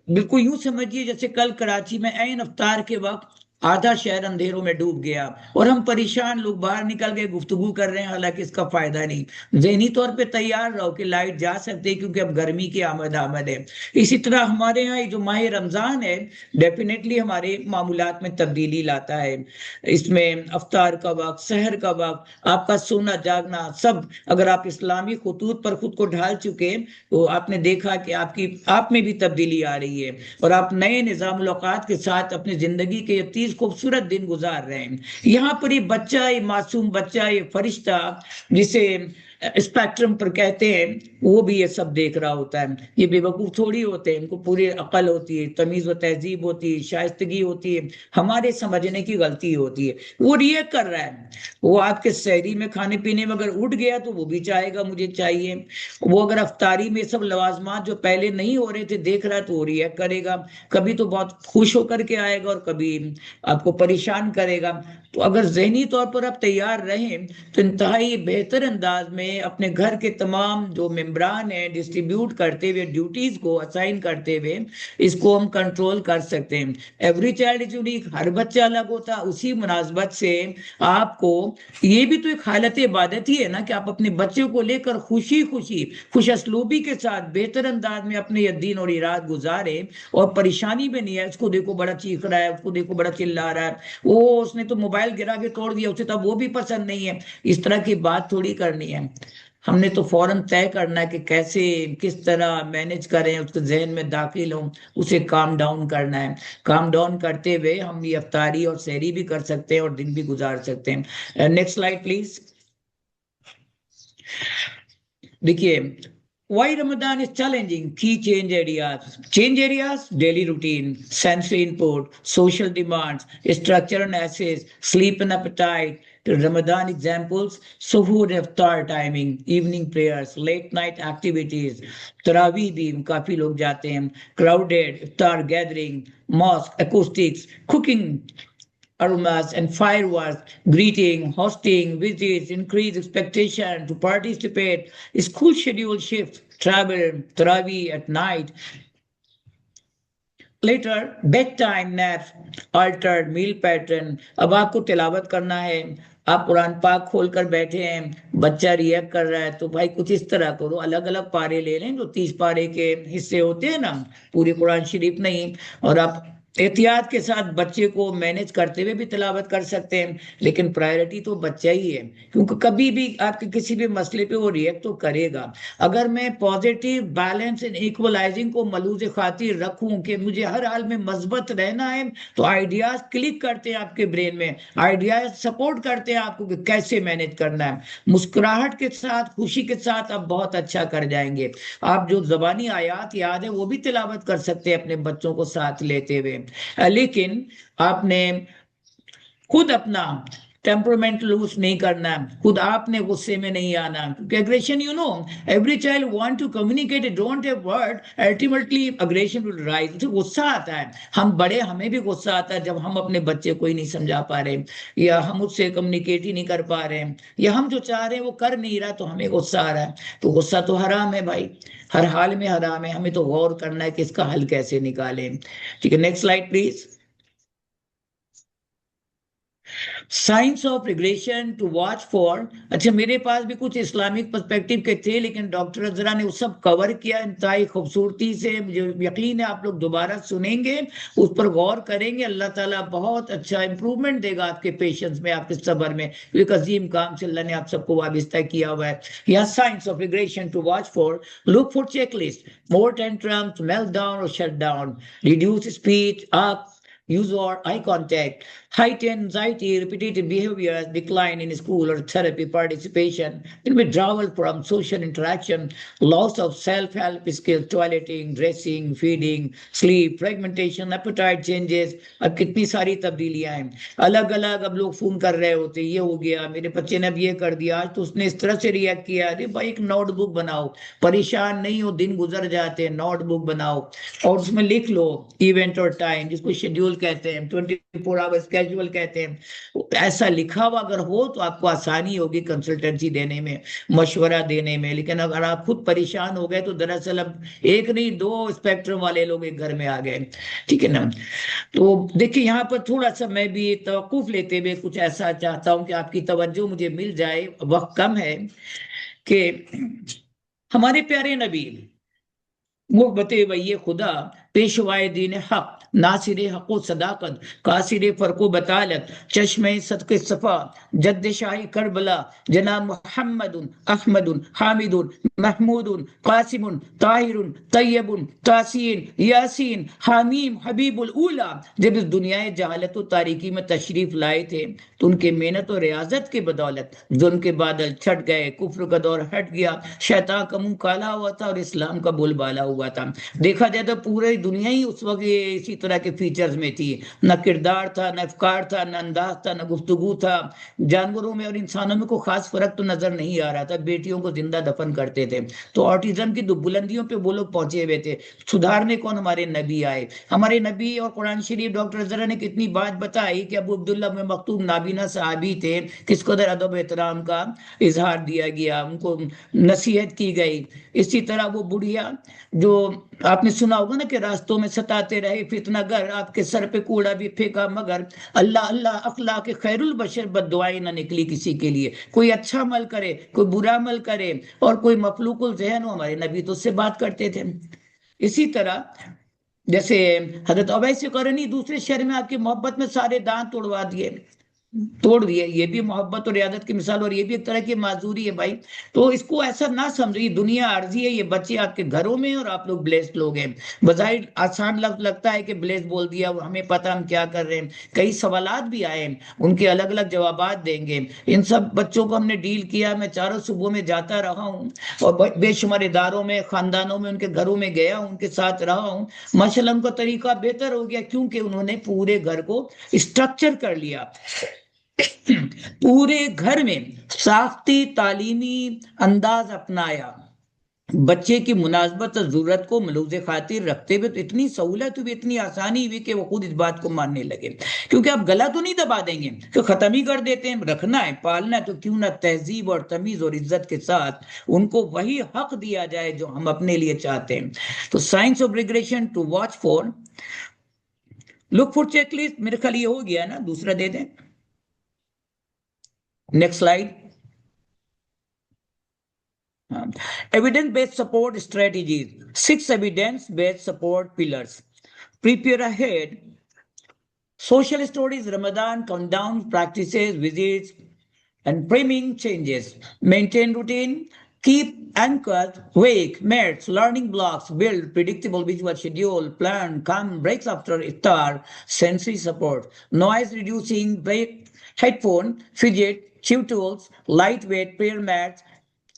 बिल्कुल यूं समझिए जैसे कल कराची में ऐन अफ्तार के वक्त आधा शहर अंधेरों में डूब गया और हम परेशान लोग बाहर निकल गए गुफ्तगू कर रहे हैं, हालांकि इसका फायदा नहीं। ज़हनी तौर पे तैयार रहो कि लाइट जा सकती है क्योंकि अब गर्मी की आमद है। इसी तरह हमारे यहाँ जो माह रमजान है डेफिनेटली हमारे मामूलात में तब्दीली लाता है। इसमें अफ्तार का वक्त, सहर का वक्त, आपका सोना जागना सब, अगर आप इस्लामी खतूत पर खुद को ढाल चुके तो आपने देखा कि आप में भी तब्दीली आ रही है और आप नए निज़ामुल औक़ात के साथ अपनी जिंदगी के 30 खूबसूरत दिन गुजार रहे हैं। यहाँ पर ये बच्चा, ये मासूम बच्चा, ये फरिश्ता जिसे स्पेक्ट्रम पर कहते हैं, वो भी ये सब देख रहा होता है। ये बेवकूफ थोड़ी होते हैं, इनको पूरी अकल होती है, तमीज व तहजीब होती है, शाइस्तगी होती है, हमारे समझने की गलती होती है। वो रिएक्ट कर रहा है, वो आपके सहरी में खाने पीने में अगर उठ गया तो वो भी चाहेगा मुझे चाहिए। वो अगर अफ्तारी में सब लवाजमात जो पहले नहीं हो रहे थे देख रहा है तो वो रिएक्ट करेगा। कभी तो बहुत खुश होकर के आएगा और कभी आपको परेशान करेगा। तो अगर जहनी तौर पर आप तैयार रहें तो इंतहाई बेहतर अंदाज में अपने घर के तमाम जो मेंबरान हैं डिस्ट्रीब्यूट करते हुए, ड्यूटीज को असाइन करते हुए इसको हम कंट्रोल कर सकते हैं। एवरी चाइल्ड इज यूनिक, हर बच्चा अलग होता है। उसी मुनासबत से आपको ये भी तो एक हालत इबादत ही है ना कि आप अपने बच्चे को लेकर खुश असलूबी के साथ बेहतर अंदाज में अपने ये दिन और ये रात गुजारे और परेशानी में नहीं है। उसको देखो बड़ा चीख रहा है, उसको देखो बड़ा चिल्ला रहा है, वो उसने तो मोबाइल गिरा के तोड़ दिया, उसे तब वो भी पसंद नहीं है। इस तरह की बात थोड़ी करनी है। हमने तो फौरन तय करना है कि कैसे किस तरह मैनेज करें, उसके जहन में दाखिल हों, उसे काम डाउन करना है। काम डाउन करते हुए हम ये अफ्तारी और सहरी भी कर सकते हैं और दिन भी गुजार सकते हैं। Next slide please. देखिए, why Ramadan is challenging? Key change areas: daily routine, sensory input, social demands, structure and access, sleep and appetite. Ramadan examples: suhoor iftar timing, evening prayers, late night activities, तरावी भी काफी लोग जाते हैं, crowded iftar gathering, mosque acoustics, cooking aromas and fireworks, greeting, hosting, visits, increased expectation to participate, school schedule shift, travel, tarawih at night. Later, bedtime naps, altered meal pattern. अब आपको तिलावत करना है, आप कुरान पाक खोल कर बैठे हैं, बच्चा रिएक्ट कर रहा है तो भाई कुछ इस तरह करो, अलग अलग पारे ले लें जो 30 पारे के हिस्से होते हैं ना, पूरी कुरान शरीफ नहीं। और आप एहतियात के साथ बच्चे को मैनेज करते हुए भी तिलावत कर सकते हैं, लेकिन प्रायोरिटी तो बच्चा ही है क्योंकि कभी भी आपके किसी भी मसले पे वो रिएक्ट तो करेगा। अगर मैं पॉजिटिव बैलेंस एंड इक्वलाइजिंग को मलूज़ खातिर रखूं कि मुझे हर हाल में मजबूत रहना है तो आइडियाज क्लिक करते हैं आपके ब्रेन में, आइडियाज सपोर्ट करते हैं आपको कि कैसे मैनेज करना है। मुस्कुराहट के साथ, खुशी के साथ आप बहुत अच्छा कर जाएंगे। आप जो ज़बानी आयात याद है वो भी तिलावत कर सकते हैं अपने बच्चों को साथ लेते हुए, लेकिन आपने खुद अपना टेम्परामेंट लूज नहीं करना, खुद आपने गुस्से में नहीं आना। Aggression, you know, every child want to communicate, don't have word, ultimately aggression will rise. उसे गुस्सा आता है, हम बड़े, हमें भी गुस्सा आता है जब हम अपने बच्चे को ही नहीं समझा पा रहे, या हम उससे कम्युनिकेट ही नहीं कर पा रहे, या हम जो चाह रहे हैं वो कर नहीं रहा तो हमें गुस्सा आ रहा है। तो गुस्सा तो हराम है भाई, हर हाल में हराम है। हमें तो गौर करना है कि इसका हल कैसे निकालें। ठीक है, next slide please. Science of regression to watch for. अच्छा, मेरे पास भी कुछ इस्लामिक पर्सपेक्टिव के थे लेकिन डॉक्टर अजरा ने वो सब कवर किया इंतहाई खूबसूरती से। मुझे यकीन है आप लोग दोबारा सुनेंगे, उस पर गौर करेंगे, अल्लाह ताला बहुत अच्छा इंप्रूवमेंट देगा आपके पेशेंस में, आपके सब्र में। एक अजीम काम से अल्लाह ने आप सबको वाबिस्ता किया हुआ है। यहाँ science of regression to watch for: look for checklist, more tantrums, melt down और शट डाउन, रिड्यूस स्पीच, आप use or eye contact, heightened anxiety, repetitive behavior, decline in school or therapy participation, withdrawal from social interaction, loss of self-help skills, toileting, dressing, feeding, sleep, fragmentation, appetite changes. अब कितनी सारी तब्दीलियां हैं, अलग अलग अब लोग phone कर रहे होते, ये हो गया, मेरे बच्चे ने अब ये कर दिया, आज तो उसने इस तरह से रिएक्ट किया। अरे भाई एक नोटबुक बनाओ, परेशान नहीं हो, दिन गुजर जाते हैं, नोटबुक बनाओ और उसमें लिख लो इवेंट और टाइम, जिसको शेड्यूल कहते हैं, 24 आवर्स कैजुअल कहते हैं। ऐसा लिखा हुआ अगर हो तो आपको आसानी होगी कंसल्टेंसी देने में, मशवरा देने में। लेकिन अगर आप खुद परेशान हो गए तो दरअसल अब एक नहीं 2 स्पेक्ट्रम वाले लोग एक घर में आ गए, ठीक है ना। तो देखिए यहाँ पर थोड़ा सा मैं भी तवक्कुफ लेते हुए कुछ ऐसा चाहता हूं कि आपकी तवज्जो मुझे मिल जाए, वक्त कम है, कि हमारे प्यारे नबी वो बते वही खुदा पेशवाए दीन हक, नासिर हक व सदाकत, कासिर फर्को बतालत, चश्मे सदक़े सफ़ा, जद्द शाही करबला, जनाब मुहम्मदुन अहमदुन हामिदुन महमूदुन कासिमुन ताहिरुन तय्यबुन तासीन यासीन हामीम हबीबुल ऊला। जब इस दुनिया जहालत व तारीकी में तशरीफ लाए थे तो उनके मेहनत और रियाजत की बदौलत जो उनके बादल छट गए, कुफ्र का दौर हट गया, शैतान का मुंह काला हुआ था और इस्लाम का बोलबाला हुआ था। देखा जाए तो पूरी दुनिया ही उस वक्त इसी तरह के फीचर्स में थी, न किरदार था, न अफकार था, न अंदाज था, न गुफ्तगू था। जानवरों में और इंसानों में कोई खास फर्क तो नजर नहीं आ रहा था, बेटियों को जिंदा दफन करते थे। तो ऑटिज्म की बुलंदियों पे वो लोग पहुंचे हुए थे। सुधारने कौन? हमारे नबी आए। हमारे नबी और कुरान शरीफ डॉक्टर जरा ने कितनी बात बताई कि अबू अब्दुल्ला में मकतूब नाबीना सहाबी थे, किस कदर अदब एहतराम का इजहार दिया गया, उनको नसीहत की गई। इसी तरह वो बुढ़िया जो आपने सुना होगा ना कि रास्तों में सताते रहे फितनागर, आपके सर पे कूड़ा भी फेंका मगर अल्लाह अल्लाह अखला के खैरुल बशर बद्दुआएं ना निकली किसी के लिए। कोई अच्छा अमल करे, कोई बुरा अमल करे और कोई मफलूकुल ज़हन हो, हमारे नबी तो उससे बात करते थे। इसी तरह जैसे हजरत अवैस करनी दूसरे शहर में आपकी मोहब्बत में सारे दांत तोड़ दिए, ये भी मोहब्बत और रियादत की मिसाल, और ये भी एक तरह की माजूरी है भाई। तो इसको ऐसा ना समझिए दुनिया आर्जी है, ये बच्चे आपके घरों में और आप लोग ब्लेस्ड लोग हैं। बजाय आसान लगता है कि ब्लेस बोल दिया, हमें पता हम क्या कर रहे हैं। कई सवालात भी आए, उनके अलग अलग जवाबात देंगे। इन सब बच्चों को हमने डील किया। मैं चारों सुबह में जाता रहा हूँ और बेशुमार इदारों में, खानदानों में, उनके घरों में गया हूँ, उनके साथ रहा हूँ। माशाल्लाह उनका तरीका बेहतर हो गया, क्योंकि उन्होंने पूरे घर को स्ट्रक्चर कर लिया। पूरे घर में साख्ती तालीमी अंदाज अपनाया, बच्चे की मुनासबत और जरूरत को मलूज़े खातिर रखते हुए। तो इतनी सहूलत हुई, इतनी आसानी हुई कि वो खुद इस बात को मानने लगे। क्योंकि आप गला तो नहीं दबा देंगे, तो खत्म ही कर देते हैं। रखना है, पालना है, तो क्यों ना तहजीब और तमीज और इज्जत के साथ उनको वही हक दिया जाए जो हम अपने लिए चाहते हैं। तो science of regression to watch for, look for checklist, मेरे ख्याल ये हो गया ना, दूसरा दे दें। Next slide. Evidence-based support strategies. 6 evidence-based support pillars. Prepare ahead. Social stories, Ramadan, countdown practices, visits, and priming changes. Maintain routine. Keep anchored, wake, mates, learning blocks, build predictable visual schedule, plan, calm breaks after iftar, sensory support. Noise reducing, headphone, fidget, chew tools, lightweight prayer mats,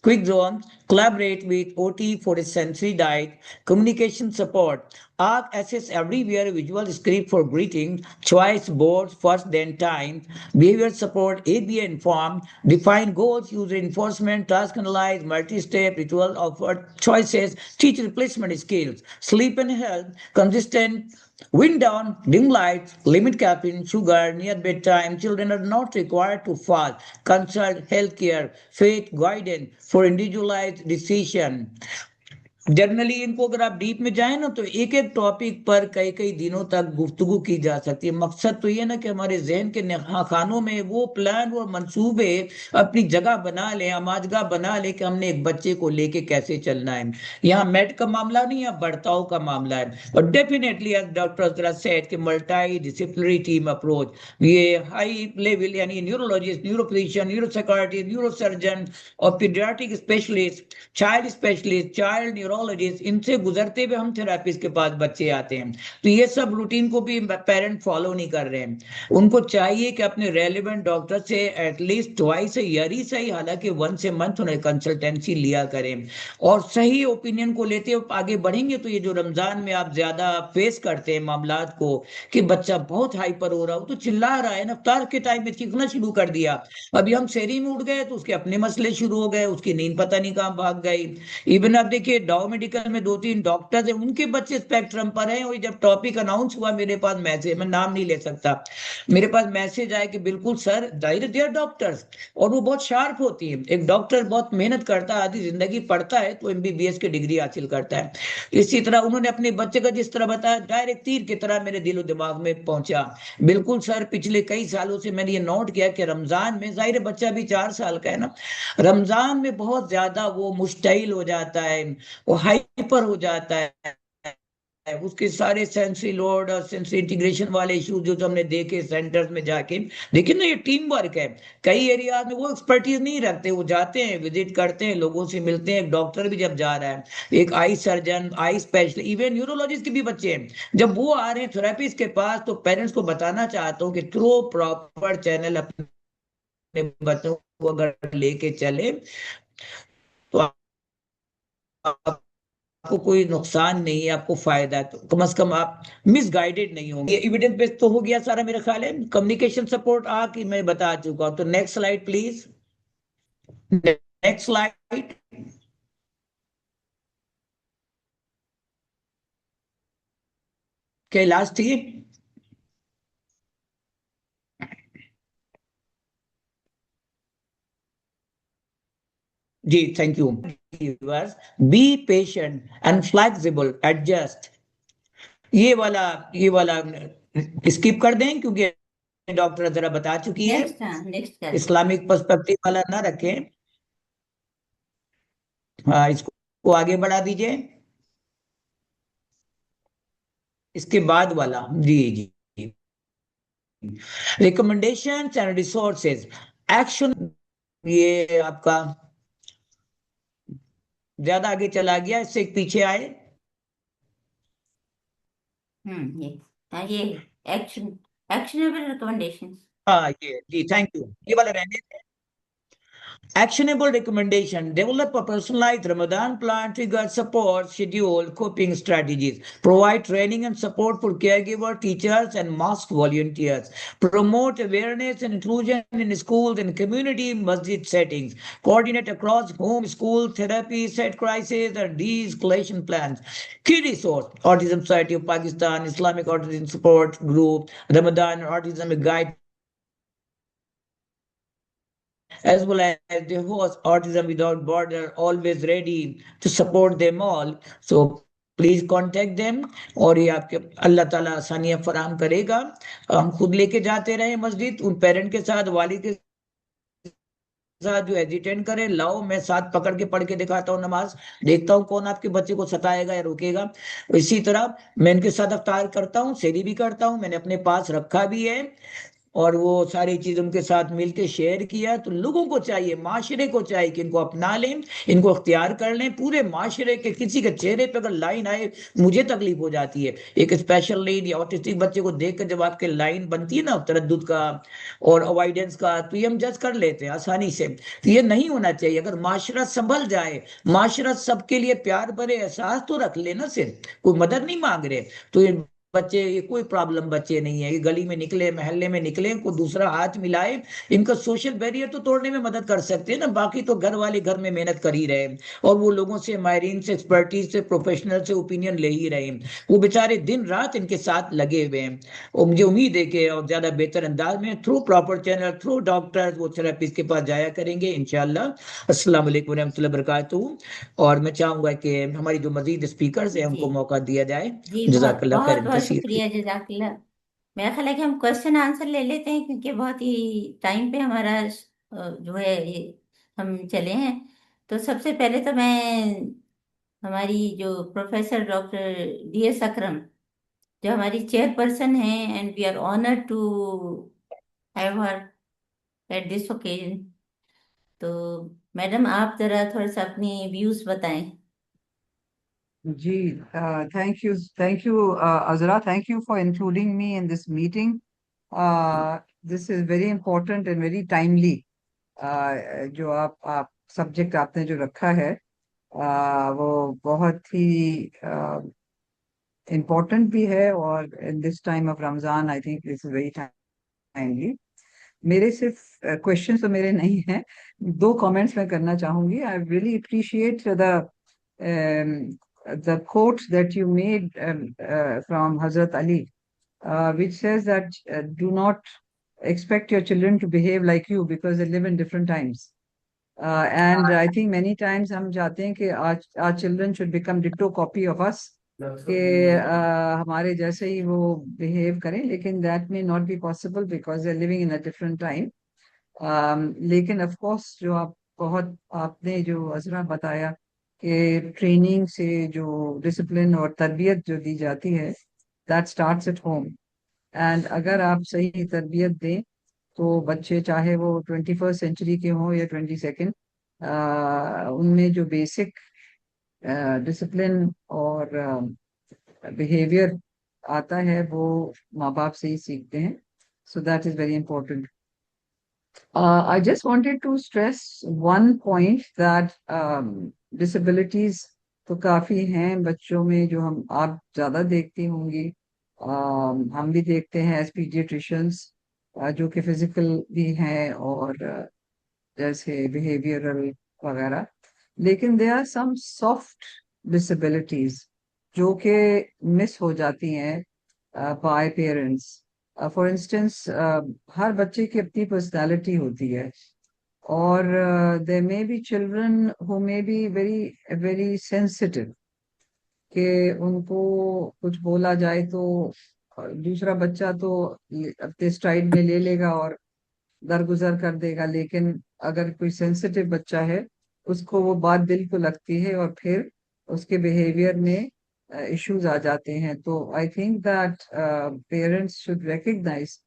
quick zones, collaborate with OT for a sensory diet, communication support, arc assess everywhere, visual script for greeting, choice boards first then time, behavior support, ABA informed, define goals, use reinforcement, task analyze, multi-step, ritual offer choices, teach replacement skills, sleep and health, consistent, wind down, dim lights, limit caffeine, sugar, near bedtime. Children are not required to fast. Consult healthcare, faith guidance for individualized decision. Generally इनको अगर आप deep में जाए ना तो एक एक topic पर कई कई दिनों तक गुफ्तगू की जा सकती है। मकसद तो ये ना कि हमारे जहन के खानों में वो प्लान और मंसूबे अपनी जगह बना ले, आमाजगा बना ले कि हमने एक बच्चे को लेके कैसे चलना है। यहाँ मेड का मामला नहीं है, बर्ताव का मामला है। और डेफिनेटली डॉक्टर सेड कि मल्टी डिसिप्लिनरी टीम अप्रोच, ये हाई लेवल यानी न्यूरोलॉजिस्ट, न्यूरोफिजिशियन, न्यूरोसाइकाट्रिस्ट, न्यूरोसर्जन और paediatric specialist, child specialist, child neuro neurologist, इनसे गुजरते हुए हम थेरेपिस्ट के पास बच्चे आते हैं। तो ये सब रूटीन को भी पेरेंट फॉलो नहीं कर रहे हैं। उनको चाहिए कि अपने रेलिवेंट डॉक्टर से एटलीस्ट ट्वाइस ए ईयर ही सही, हालांकि वंस ए मंथ उन्हें कंसल्टेंसी लिया करें, और सही ओपिनियन को लेते हुए आगे बढ़ेंगे। तो ये जो रमजान में आप ज्यादा फेस करते हैं मामलात को, कि बच्चा बहुत हाइपर हो रहा हो, तो चिल्ला रहा है ना, इफ्तार के टाइम में चीखना शुरू कर दिया, अभी हम शहरी में उठ गए तो उसके अपने मसले शुरू हो गए, उसकी नींद पता नहीं कहाँ भाग गई। इवन आप देखिए डाउ मेडिकल में 2-3 डॉक्टर्स हैं, उनके बच्चे स्पेक्ट्रम पर हैं, और जब टॉपिक अनाउंस हुआ मेरे पास मैसेज, मैं नाम नहीं ले सकता, मेरे पास मैसेज आया कि बिल्कुल सर, जाहिर देयर डॉक्टर्स, और वो बहुत शार्प होती है। एक डॉक्टर बहुत मेहनत करता है, आधी जिंदगी पढ़ता है तो एमबीबीएस की डिग्री हासिल करता है। इसी तरह उन्होंने अपने बच्चे का जिस तरह बताया, डायरेक्ट तीर की तरह मेरे दिलो दिमाग में पहुंचा। बिल्कुल सर, पिछले कई सालों से मैंने ये नोट किया कि रमजान में, जाहिर बच्चा भी 4 साल का है ना, रमजान में बहुत ज्यादा वो मुश्तइल हो जाता है, वो हाइपर हो जाता है, उसके सारे सेंसरी लोड और सेंसरी इंटीग्रेशन वाले इश्यूज जो हमने देखे सेंटर्स में जाके। देखिए ना, ये टीम वर्क है। कई एरियाज में वो एक्सपर्टीज नहीं रखते, वो जाते हैं, विजिट करते हैं, लोगों से मिलते हैं। डॉक्टर भी जब जा रहा है, एक eye surgeon, eye specialist, even neurologist के भी बच्चे हैं, जब वो आ रहे हैं थेरेपिस्ट के पास, तो पेरेंट्स को बताना चाहता हूँ कि थ्रू प्रॉपर चैनल अपने बच्चों को अगर लेके चले तो आपको कोई नुकसान नहीं है, आपको फायदा है। तो कम से कम आप मिसगाइडेड नहीं होंगे। एविडेंस बेस्ड तो हो गया सारा, मेरा ख्याल है। कम्युनिकेशन सपोर्ट कि मैं बता चुका हूं। तो next slide please, next slide. क्या लास्ट थी? जी thank you. Be patient and flexible, adjust. ये वाला स्किप कर दें, क्योंकि डॉक्टर जरा बता चुकी है। नेक्स्ट कर। इस्लामिक पर्सपेक्टिव वाला ना रखें। हाँ, इसको आगे बढ़ा दीजिए। इसके बाद वाला, जी जी, रिकमेंडेशंस एंड रिसोर्सेज, एक्शन। ये आपका ज्यादा आगे चला गया, इससे एक पीछे आए। ये एक्शनेबल रिकमेंडेशंस। हाँ, ये जी थैंक यू, ये वाला रहने। Actionable recommendation: develop a personalized Ramadan plan, trigger support, schedule, coping strategies, provide training and support for caregiver, teachers, and mosque volunteers, promote awareness and inclusion in schools and community masjid settings, coordinate across home, school, therapy, set crisis, and de-escalation plans. Key resource: Autism Society of Pakistan, Islamic Autism Support Group, Ramadan Autism Guide, as well as the host Autism Without Border, always ready to support them all. So please contact them, और ये आपके अल्लाह ताला आसानियां फराम करेगा। हम खुद लेके जाते रहे मस्जिद, उन पेरेंट के साथ, वालिद के साथ जो हेजिटेट करे, लाओ मैं साथ पकड़ के पढ़ के दिखाता हूँ नमाज, देखता हूँ कौन आपके बच्चे को सताएगा या रोकेगा। इसी तरह मैं इनके साथ अफ्तार करता हूँ, सेरी भी करता हूँ, मैंने अपने पास रखा भी है, और वो सारी चीज उनके साथ मिलके शेयर किया। तो लोगों को चाहिए, माशरे को चाहिए कि इनको अपना लें, इनको अख्तियार कर लें। पूरे माशरे के किसी के चेहरे पे अगर लाइन आए, मुझे तकलीफ हो जाती है। एक स्पेशल नीड या ऑटिस्टिक बच्चे को देख कर जब आपके लाइन बनती है ना, तरद्दुद का और अवॉइडेंस का, तो ये हम जज कर लेते हैं आसानी से। तो ये नहीं होना चाहिए। अगर माशरा संभल जाए, माशरा सबके लिए प्यार भरे एहसास तो रख लेना, सिर्फ कोई मदद नहीं मांग रहे, तो ये बच्चे, ये कोई प्रॉब्लम बच्चे नहीं है। ये गली में निकले, मोहल्ले में निकले, को दूसरा हाथ मिलाए, इनका सोशल बैरियर तो तोड़ने में मदद कर सकते हैं ना। बाकी तो घर वाले घर में मेहनत कर ही रहे, और वो लोगों से, मायरीन से, एक्सपर्टीज से, प्रोफेशनल से ओपिनियन ले ही रहे। वो बेचारे दिन रात इनके साथ लगे हुए हैं, और मुझे उम्मीद है कि और ज्यादा बेहतर अंदाज में through proper channel, through doctors, वो थेरेपिस्ट के पास जाया करेंगे इंशाल्लाह। अस्सलाम वालेकुम रहमतुल्लाहि व बरकातहू। और मैं चाहूंगा कि हमारी जो मजीद स्पीकर्स हैं उनको जी मौका दिया जाए। जी, बहुत जज़ाकल्लाह बहुत खैरन बहुत कसीर। शुक्रिया, जजाकल्ला। मेरा ख्याल है कि हम क्वेश्चन आंसर ले लेते हैं, क्योंकि बहुत ही टाइम पे हमारा जो है ये हम चले हैं। तो सबसे पहले तो मैं हमारी जो प्रोफेसर डॉक्टर DS अकरम, जो हमारी चेयरपर्सन हैं, and we are honoured to have her at this occasion. तो मैडम, आप जरा थोड़ा सा अपनी व्यूज बताएं। Ji, thank you, Azra. Thank you for including me in this meeting. This is very important and very timely. जो आप subject आपने जो रखा है, वो बहुत ही इम्पोर्टेंट भी है, और in this time of Ramzan I think this is very timely. मेरे सिर्फ क्वेश्चन तो मेरे नहीं हैं, दो कमेंट्स मैं करना चाहूंगी. I really appreciate the quote that you made from Hazrat Ali, which says that do not expect your children to behave like you because they live in different times. And I think many times हम चाहते हैं कि our children should become ditto copy of us, कि हमारे जैसे ही वो behave करें, लेकिन that may not be possible because they're living in a different time. लेकिन of course जो आपने जो अजरा बताया कि ट्रेनिंग से जो डिसिप्लिन और तरबियत जो दी जाती है, that starts at home. And अगर आप सही तरबियत दें तो बच्चे चाहे वो 21st सेंचुरी के हों या 22nd, उनमें जो बेसिक डिसिप्लिन और बिहेवियर आता है वो माँ बाप से ही सीखते हैं. So that is very important. I just wanted to stress one point that disabilities तो काफी हैं बच्चों में, जो आप ज्यादा देखती होंगी. हम भी देखते हैं एज पीडियाट्रिशियंस, जो कि फिजिकल भी हैं और जैसे बिहेवियरल वगैरह. लेकिन there are some soft disabilities जो कि मिस हो जाती हैं by parents. फॉर इंस्टेंस, हर बच्चे की अपनी पर्सनालिटी होती है, और there may be children who may be very very sensitive, कि उनको कुछ बोला जाए तो दूसरा बच्चा तो अपने स्ट्राइड में ले लेगा और दरगुजर कर देगा, लेकिन अगर कोई सेंसिटिव बच्चा है उसको वो बात दिल को लगती है और फिर उसके बिहेवियर में इश्यूज आ जाते हैं. तो I think that parents should recognise,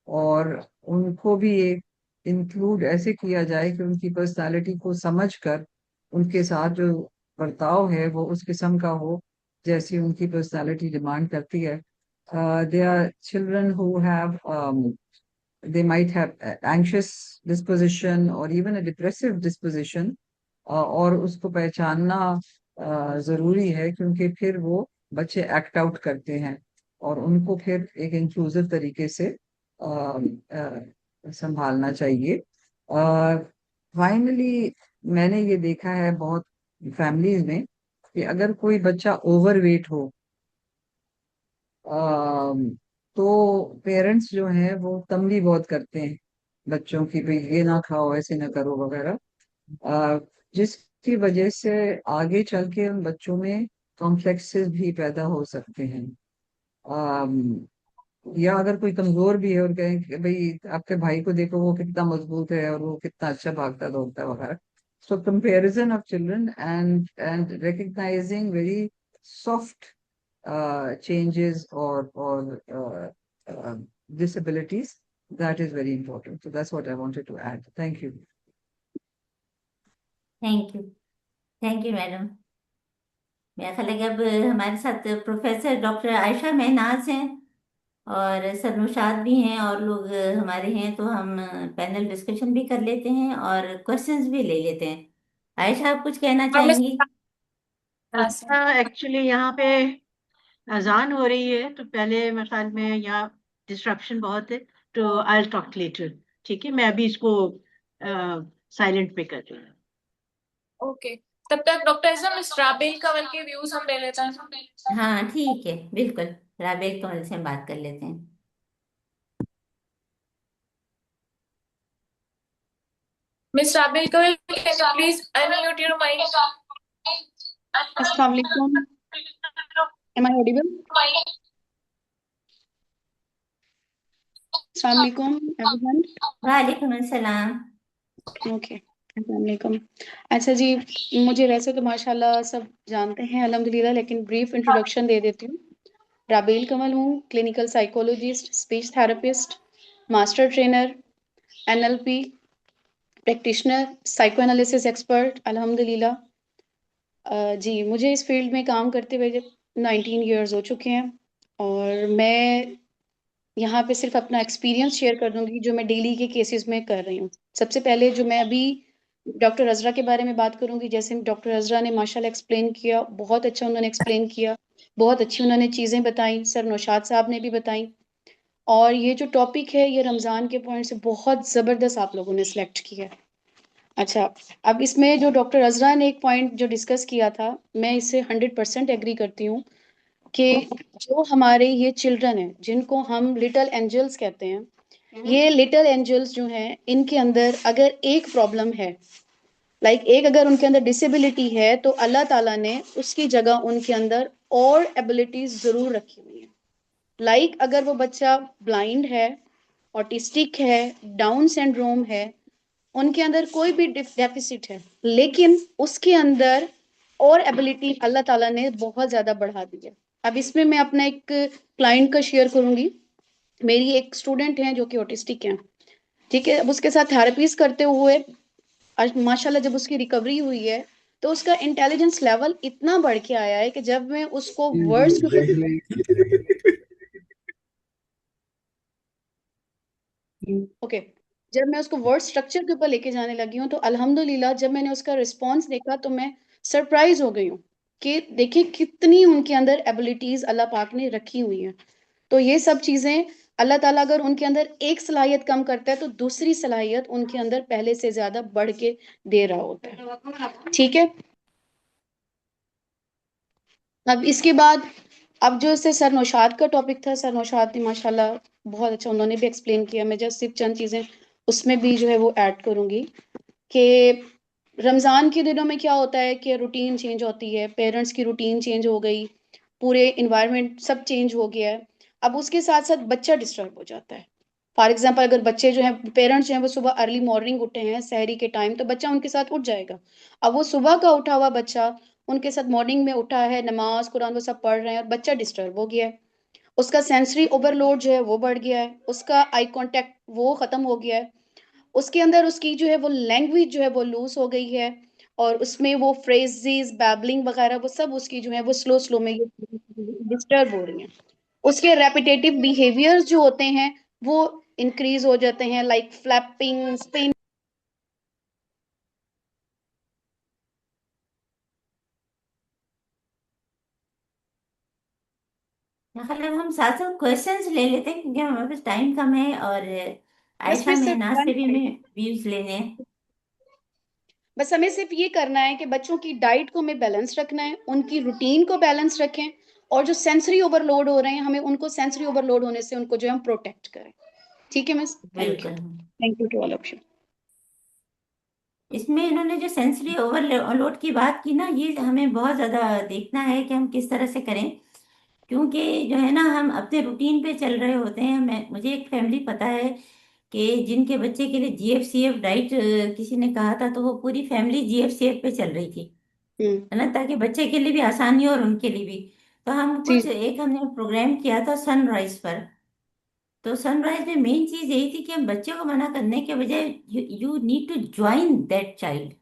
और उनको भी एक इंक्लूड ऐसे किया जाए कि उनकी पर्सनालिटी को समझकर उनके साथ जो बर्ताव है वो उस किस्म का हो जैसी उनकी पर्सनालिटी डिमांड करती है. They are children who have they might have anxious disposition or even a depressive disposition, और उसको पहचानना जरूरी है, क्योंकि फिर वो बच्चे एक्ट आउट करते हैं और उनको फिर एक इंक्लूसिव तरीके से संभालना चाहिए. फाइनली मैंने ये देखा है बहुत फैमिलीज में कि अगर कोई बच्चा ओवरवेट हो, तो पेरेंट्स जो हैं वो तंबी बहुत करते हैं बच्चों की, भाई ये ना खाओ, ऐसे ना करो वगैरह, जिसकी वजह से आगे चल के उन बच्चों में कॉम्प्लेक्सेस भी पैदा हो सकते हैं. या अगर कोई कमजोर भी है और कहें कि भाई आपके भाई को देखो वो कितना मजबूत है और वो कितना अच्छा भागता दौड़ता है वगैरह. So comparison of children and recognising very soft changes or disabilities, that is very important. So that's what I wanted to add. Thank you. Thank you madam. मेरा ख्याल है कि अब हमारे साथ प्रोफेसर डॉक्टर आयशा महनाज हैं और सर नौशाद भी हैं और लोग हमारे हैं, तो हम पैनल डिस्कशन भी कर लेते हैं और क्वेश्चंस भी ले लेते हैं. आयशा, आप कुछ कहना चाहेंगी? एक्चुअली यहाँ पे अजान हो रही है, तो पहले मेरे ख्याल में यहाँ डिस्ट्रक्शन बहुत है, तो आई विल टॉक लेटर. ठीक है, मैं अभी इसको साइलेंट पे कर रही हूँ. ओके, तब तक doctor ism miss Rabel Kanwal के व्यूज हम ले लेते हैं. हाँ ठीक है, बिल्कुल. राबेल कंवल से हम बात कर लेते हैं. Miss Rabel Kanwal, can you please unmute your mic? Assalamu alaikum. Am I audible? Assalamu alaikum, everyone. वालेकुम अस्सलाम. Okay. अस्सलाम alaikum. अच्छा जी, मुझे वैसे तो माशाल्लाह सब जानते हैं अल्हम्दुलिल्लाह, लेकिन ब्रीफ इंट्रोडक्शन दे देती हूँ. राबेल कंवल हूँ, clinical psychologist, speech therapist, master trainer, NLP practitioner, psycho analysis expert अल्हम्दुलिल्लाह. जी, मुझे इस फील्ड में काम करते हुए 19 इयर्स हो चुके हैं और मैं यहाँ पे सिर्फ अपना एक्सपीरियंस शेयर कर दूंगी जो मैं डेली के केसेस में कर रही हूँ। सबसे पहले जो मैं अभी डॉक्टर अज़रा के बारे में बात करूंगी, जैसे डॉक्टर अज़रा ने माशाल्लाह एक्सप्लेन किया, बहुत अच्छा उन्होंने एक्सप्लेन किया, बहुत अच्छी उन्होंने चीज़ें बताई, सर नौशाद साहब ने भी बताई। और ये जो टॉपिक है ये रमज़ान के पॉइंट से बहुत ज़बरदस्त आप लोगों ने सिलेक्ट किया है। अच्छा, अब इसमें जो डॉक्टर अज़रा ने एक पॉइंट जो डिस्कस किया था, मैं इससे 100% एग्री करती हूँ कि जो हमारे ये चिल्ड्रन हैं जिनको हम लिटिल एंजल्स कहते हैं, ये लिटिल एंजल्स जो हैं इनके अंदर अगर एक प्रॉब्लम है, लाइक एक अगर उनके अंदर डिसेबिलिटी है, तो अल्लाह ताला ने उसकी जगह उनके अंदर और एबिलिटीज जरूर रखी हुई है। लाइक अगर वो बच्चा ब्लाइंड है, ऑटिस्टिक है, डाउन सिंड्रोम है, उनके अंदर कोई भी डेफिसिट है, लेकिन उसके अंदर और एबिलिटी अल्लाह ताला ने बहुत ज्यादा बढ़ा दी है। अब इसमें मैं अपना एक क्लाइंट का शेयर करूंगी। मेरी एक स्टूडेंट है जो कि ऑटिस्टिक है, ठीक है। अब उसके साथ थेरेपीज करते हुए आज माशाल्लाह जब उसकी रिकवरी हुई है, तो उसका इंटेलिजेंस लेवल इतना बढ़ के आया है कि जब मैं उसको वर्ड्स ओके जब मैं उसको वर्ड स्ट्रक्चर के ऊपर लेके जाने लगी हूँ, तो अल्हम्दुलिल्लाह जब मैंने उसका रिस्पॉन्स देखा तो मैं सरप्राइज हो गई हूँ कि देखिए कितनी उनके अंदर एबिलिटीज अल्लाह पाक ने रखी हुई हैं। तो ये सब चीजें अल्लाह ताला अगर उनके अंदर एक सलाहियत कम करता है तो दूसरी सलाहियत उनके अंदर पहले से ज्यादा बढ़ के दे रहा होता है, ठीक है। अब इसके बाद अब जो इससे सर नौशाद का टॉपिक था, सर नौशाद ने माशाल्लाह बहुत अच्छा उन्होंने भी एक्सप्लेन किया। मैं जस्ट सिर्फ चंद चीजें उसमें भी जो है वो ऐड करूंगी कि रमज़ान के दिनों में क्या होता है कि रूटीन चेंज होती है, पेरेंट्स की रूटीन चेंज हो गई, पूरे इन्वायरमेंट सब चेंज हो गया है। अब उसके साथ साथ बच्चा डिस्टर्ब हो जाता है। फॉर एग्जाम्पल अगर बच्चे जो हैं पेरेंट्स जो हैं वो सुबह अर्ली मॉर्निंग उठे हैं सहरी के टाइम, तो बच्चा उनके साथ उठ जाएगा। अब वो सुबह का उठा हुआ बच्चा उनके साथ मॉर्निंग में उठा है, नमाज कुरान वो सब पढ़ रहे हैं और बच्चा डिस्टर्ब हो गया है। उसका सेंसरी ओवरलोड जो है वो बढ़ गया है, उसका आई कांटेक्ट वो खत्म हो गया है, उसके अंदर उसकी जो है वो लैंग्वेज जो है वो लूज हो गई है, और उसमें वो फ्रेजेस बैबलिंग वगैरह वो सब उसकी जो है वो स्लो स्लो में डिस्टर्ब हो रही हैं। उसके रेपिटेटिव बिहेवियर्स जो होते हैं वो इंक्रीज हो जाते हैं, लाइक फ्लैपिंग, स्पिन। मतलब हम साथ साथ क्वेश्चंस ले लेते हैं क्योंकि हमारे पास टाइम कम है, और बस आयशा फिर सिर्फ मेहनाज से भी मैं व्यूज लेने हैं। बस हमें सिर्फ ये करना है कि बच्चों की डाइट को हमें बैलेंस रखना है, उनकी रूटीन को बैलेंस रखें, और जो सेंसरी ओवरलोड हो रहे हैं हमें उनको सेंसरी ओवरलोड होने से उनको जो है हम प्रोटेक्ट करें। ठीक है मिस, बिल्कुल। Thank you to all of you. इसमें इन्होंने जो सेंसरी ओवरलोड की बात की ना, ये हमें बहुत ज्यादा देखना है कि हम किस तरह से करें, क्योंकि जो है ना हम अपने रूटीन पे चल रहे होते हैं। मुझे एक फैमिली पता है कि जिनके बच्चे के लिए जीएफसीएफ डाइट किसी ने कहा था, तो वो पूरी फैमिली जीएफसीएफ पे चल रही थी, है ना, ताकि बच्चे के लिए भी आसानी हो और उनके लिए भी। तो हम जी कुछ एक हमने प्रोग्राम किया था सनराइज पर। तो सनराइज में मेन चीज यही थी कि हम बच्चे को मना करने के बजाय you need to join that child,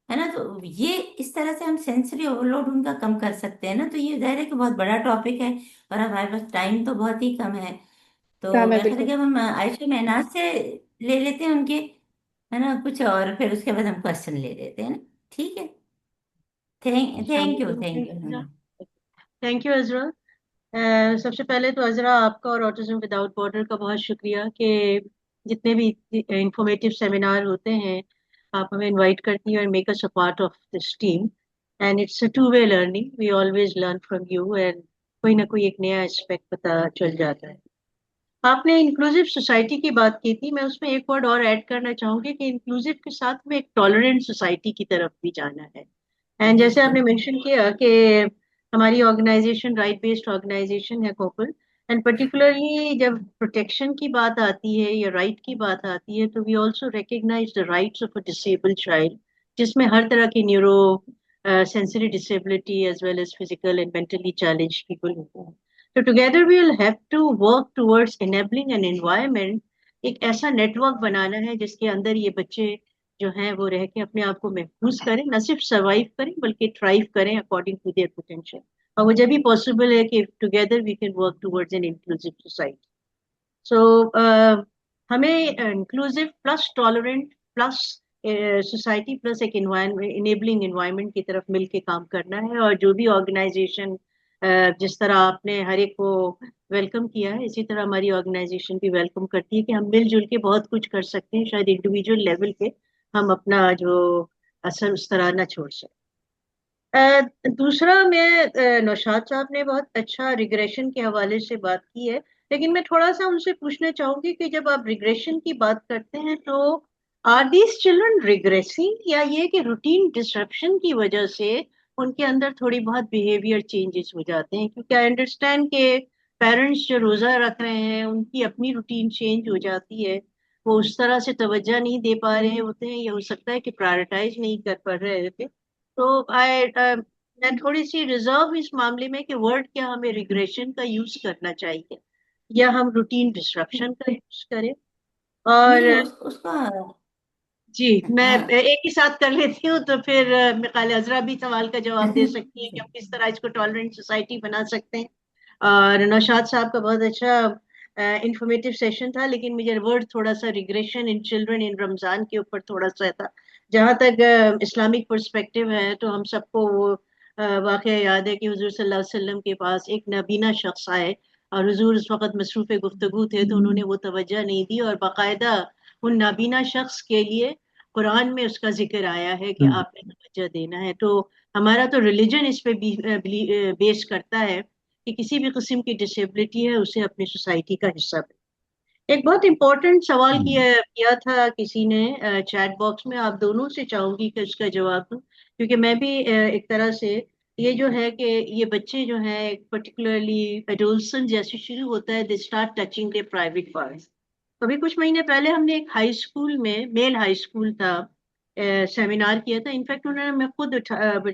है ना। तो ये इस तरह से हम सेंसरी ओवरलोड उनका कम कर सकते हैं ना। तो ये जाहिर है कि बहुत बड़ा टॉपिक है और हमारे पास टाइम तो बहुत ही कम है। तो काम है मेरा ख्याल है बिल्कुल। कि हम आयशा महनाज से ले लेते हैं उनके, है ना, कुछ, और फिर उसके बाद हम क्वेश्चन ले लेते हैं ना। ठीक है। Thank you, thank you. Thank you Azra. सबसे पहले तो अजरा आपका और ऑटिज्म विदाउट बॉर्डर का बहुत शुक्रिया कि जितने भी इंफॉर्मेटिव सेमिनार होते हैं आप हमें इनवाइट करती हैं और make us a part of this team. And it's a two way learning, we always learn from you, and कोई ना कोई एक नया एस्पेक्ट पता चल जाता है। आपने इंक्लूसिव सोसाइटी की बात की थी, मैं उसमें एक वर्ड और ऐड करना चाहूंगी कि इंक्लूसिव के साथ में एक टॉलरेंट सोसाइटी की तरफ भी जाना है। एंड जैसे आपने मेंशन किया कि हमारी ऑर्गेनाइजेशन राइट बेस्ड ऑर्गेनाइजेशन है कोपल, एंड पर्टिकुलरली जब प्रोटेक्शन की बात आती है या राइट की बात आती है, तो we also recognise the rights of a disabled child, जिसमें हर तरह की neuro sensory disability as well as physical and mentally challenge people होते हैं। तो together we will have to work towards enabling an environment, एक ऐसा नेटवर्क बनाना है जिसके अंदर ये बच्चे जो हैं वो रह के अपने आप को महफूज करें, न सिर्फ सर्वाइव करें बल्कि थ्राइव करें अकॉर्डिंग टू देयर पोटेंशियल। और वो जब भी पॉसिबल है कि together we can work towards an inclusive society. So हमें inclusive plus tolerant plus society plus एक इन्वायरमेंट, इनेबलिंग इन्वायरमेंट की तरफ मिल के काम करना है। और जो भी ऑर्गेनाइजेशन जिस तरह आपने हर एक को वेलकम किया है, इसी तरह हमारी ऑर्गेनाइजेशन भी वेलकम करती है कि हम मिलजुल के बहुत कुछ कर सकते हैं। शायद इंडिविजुअल लेवल पे हम अपना जो असर उस तरह ना छोड़ सकें। दूसरा, मैं नौशाद साहब ने बहुत अच्छा रिग्रेशन के हवाले से बात की है, लेकिन मैं थोड़ा सा उनसे पूछना चाहूंगी कि जब आप रिग्रेशन की बात करते हैं तो आर दीज चिल्ड्रन रिग्रेसिंग, या ये कि रूटीन डिसरप्शन की वजह से उनके अंदर थोड़ी बहुत बिहेवियर चेंजेस हो जाते हैं? क्योंकि आई अंडरस्टैंड के पेरेंट्स जो रोजा रख रहे हैं उनकी अपनी रूटीन चेंज हो जाती है, वो उस तरह से तवज्जो नहीं दे पा रहे होते हैं, या हो सकता है कि प्रायोरिटाइज नहीं कर पा रहे होते। तो मैं थोड़ी सी रिजर्व इस मामले में कि वर्ड क्या हमें रिग्रेशन का यूज करना चाहिए या हम रूटीन डिस्ट्रक्शन का यूज करें। और नहीं, उसका जी, मैं एक ही साथ कर लेती हूँ, तो फिर मिकाल अजरा भी सवाल का जवाब दे सकती है कि हम किस तरह इसको टॉलरेंट सोसाइटी बना सकते हैं। और नौशाद साहब का बहुत अच्छा इंफॉर्मेटिव सेशन था, लेकिन मुझे वर्ड थोड़ा सा regression in children in Ramzan के ऊपर थोड़ा सा था। जहाँ तक इस्लामिक पर्सपेक्टिव है तो हम सबको वो वाकया याद है कि हुजूर सल्लल्लाहु अलैहि वसल्लम के पास एक नाबीना शख्स आए, और हुजूर उस वक्त मसरूफ गुफ्तगू थे, तो उन्होंने वो तवज्जो नहीं दी, और बाकायदा उन नाबीना शख्स के लिए कुरान में उसका जिक्र आया है कि आपने तवज्जो देना है। तो हमारा तो रिलीजन इस पे भी बेस करता है कि किसी भी किस्म की डिसेबिलिटी है उसे अपनी सोसाइटी का हिस्सा बने। एक बहुत इंपॉर्टेंट सवाल किया किया था किसी ने चैट बॉक्स में, आप दोनों से चाहूंगी कि उसका जवाब दूं, क्योंकि मैं भी एक तरह से ये जो है कि ये बच्चे जो हैं पर्टिकुलरली एडोलसेंस जैसे शुरू होता है, they start touching there private parts. अभी कुछ महीने पहले हमने एक हाई स्कूल में, मेल हाई स्कूल था, सेमिनार किया था। इनफैक्ट उन्होंने मैं खुद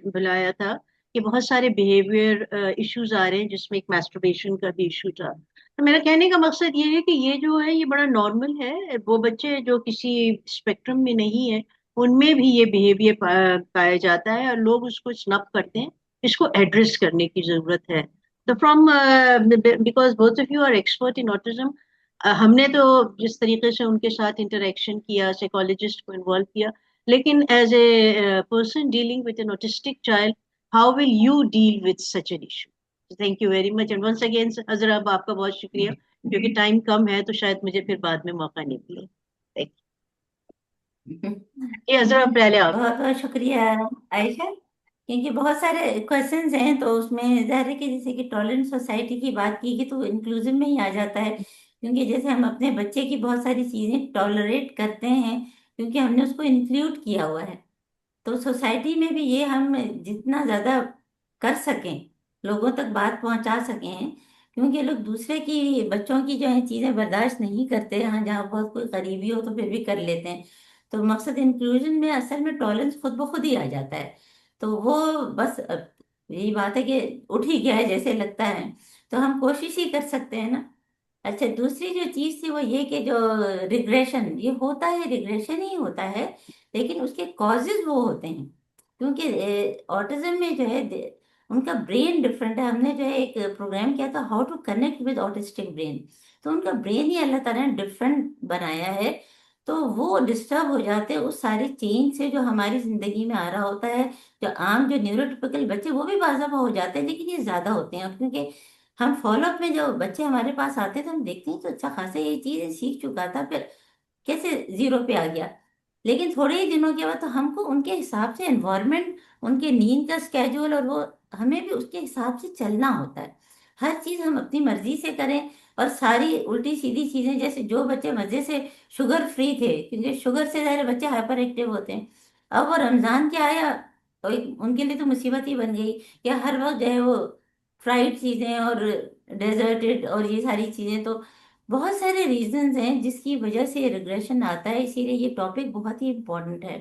बुलाया था कि बहुत सारे बिहेवियर इश्यूज आ रहे हैं जिसमें एक मैस्टरबेशन का भी इशू था। तो मेरा कहने का मकसद ये है कि ये जो है ये बड़ा नॉर्मल है। वो बच्चे जो किसी स्पेक्ट्रम में नहीं है उनमें भी ये बिहेवियर पाया जाता है, और लोग उसको स्नप करते हैं। इसको एड्रेस करने की जरूरत है। तो from because both of you are expert in autism, हमने तो जिस तरीके से उनके साथ इंटरेक्शन किया, साइकोलॉजिस्ट को इन्वॉल्व किया, लेकिन as a person dealing with an autistic child, how will you deal with such an issue? Thank you very much, and once again Azra, आपका बहुत शुक्रिया, क्योंकि टाइम कम है तो शायद मुझे फिर बाद में मौका नहीं मिले। Thank you. ये अजरा, पहले आप। बहुत बहुत शुक्रिया आयशा, क्योंकि बहुत सारे क्वेश्चंस हैं तो उसमें ज़ाहिर है कि जैसे कि टॉलरेंट सोसाइटी की बात की गई तो इंक्लूसिव में ही आ जाता है, क्योंकि जैसे हम अपने बच्चे की बहुत सारी चीज़ें टॉलरेट करते हैं क्योंकि हमने उसको इंक्लूड किया हुआ है। तो सोसाइटी में भी ये हम जितना ज़्यादा कर सकें, लोगों तक बात पहुंचा सकें, क्योंकि लोग दूसरे की बच्चों की जो है चीज़ें बर्दाश्त नहीं करते, हाँ जहाँ बहुत कोई करीबी हो तो फिर भी कर लेते हैं। तो मकसद इंक्लूजन में असल में टॉलरेंस खुद ब खुद ही आ जाता है। तो वो बस यही बात है कि उठ ही गया है जैसे लगता है, तो हम कोशिश ही कर सकते हैं ना। अच्छा, दूसरी जो चीज थी वो ये कि जो रिग्रेशन ये होता है, रिग्रेशन ही होता है, लेकिन उसके कॉजेज वो होते हैं क्योंकि ऑटिज्म में जो है उनका ब्रेन डिफरेंट है। हमने जो है एक प्रोग्राम किया था how to connect with autistic brain, तो उनका ब्रेन ही अल्लाह ताला ने डिफरेंट बनाया है। तो वो डिस्टर्ब हो जाते हैं उस सारे चेंज से जो हमारी जिंदगी में आ रहा होता है। जो आम जो न्यूरोटिपिकल बच्चे वो भी बाज़ाबा हो जाते हैं, लेकिन ये ज्यादा होते हैं क्योंकि हम फॉलोअप में जो बच्चे हमारे पास आते हैं तो हम देखते हैं तो अच्छा खासा ये चीज सीख चुका था, फिर कैसे जीरो पे आ गया। लेकिन थोड़े ही दिनों के बाद तो हमको उनके हिसाब से एनवायरनमेंट, उनके नींद का स्केड्यूल और वो हमें भी उसके हिसाब से चलना होता है। हर चीज हम अपनी मर्जी से करें और सारी उल्टी सीधी चीजें, जैसे जो बच्चे मजे से शुगर फ्री थे, क्योंकि शुगर से सारे बच्चे हाइपर एक्टिव होते हैं, अब वो रमजान के आया तो उनके लिए तो मुसीबत ही बन गई कि हर वक्त जो है वो फ्राइड चीजें और डेजर्टेड और ये सारी चीजें। तो बहुत सारे रीजंस हैं जिसकी वजह से रिग्रेशन आता है, इसीलिए ये टॉपिक बहुत ही इम्पोर्टेंट है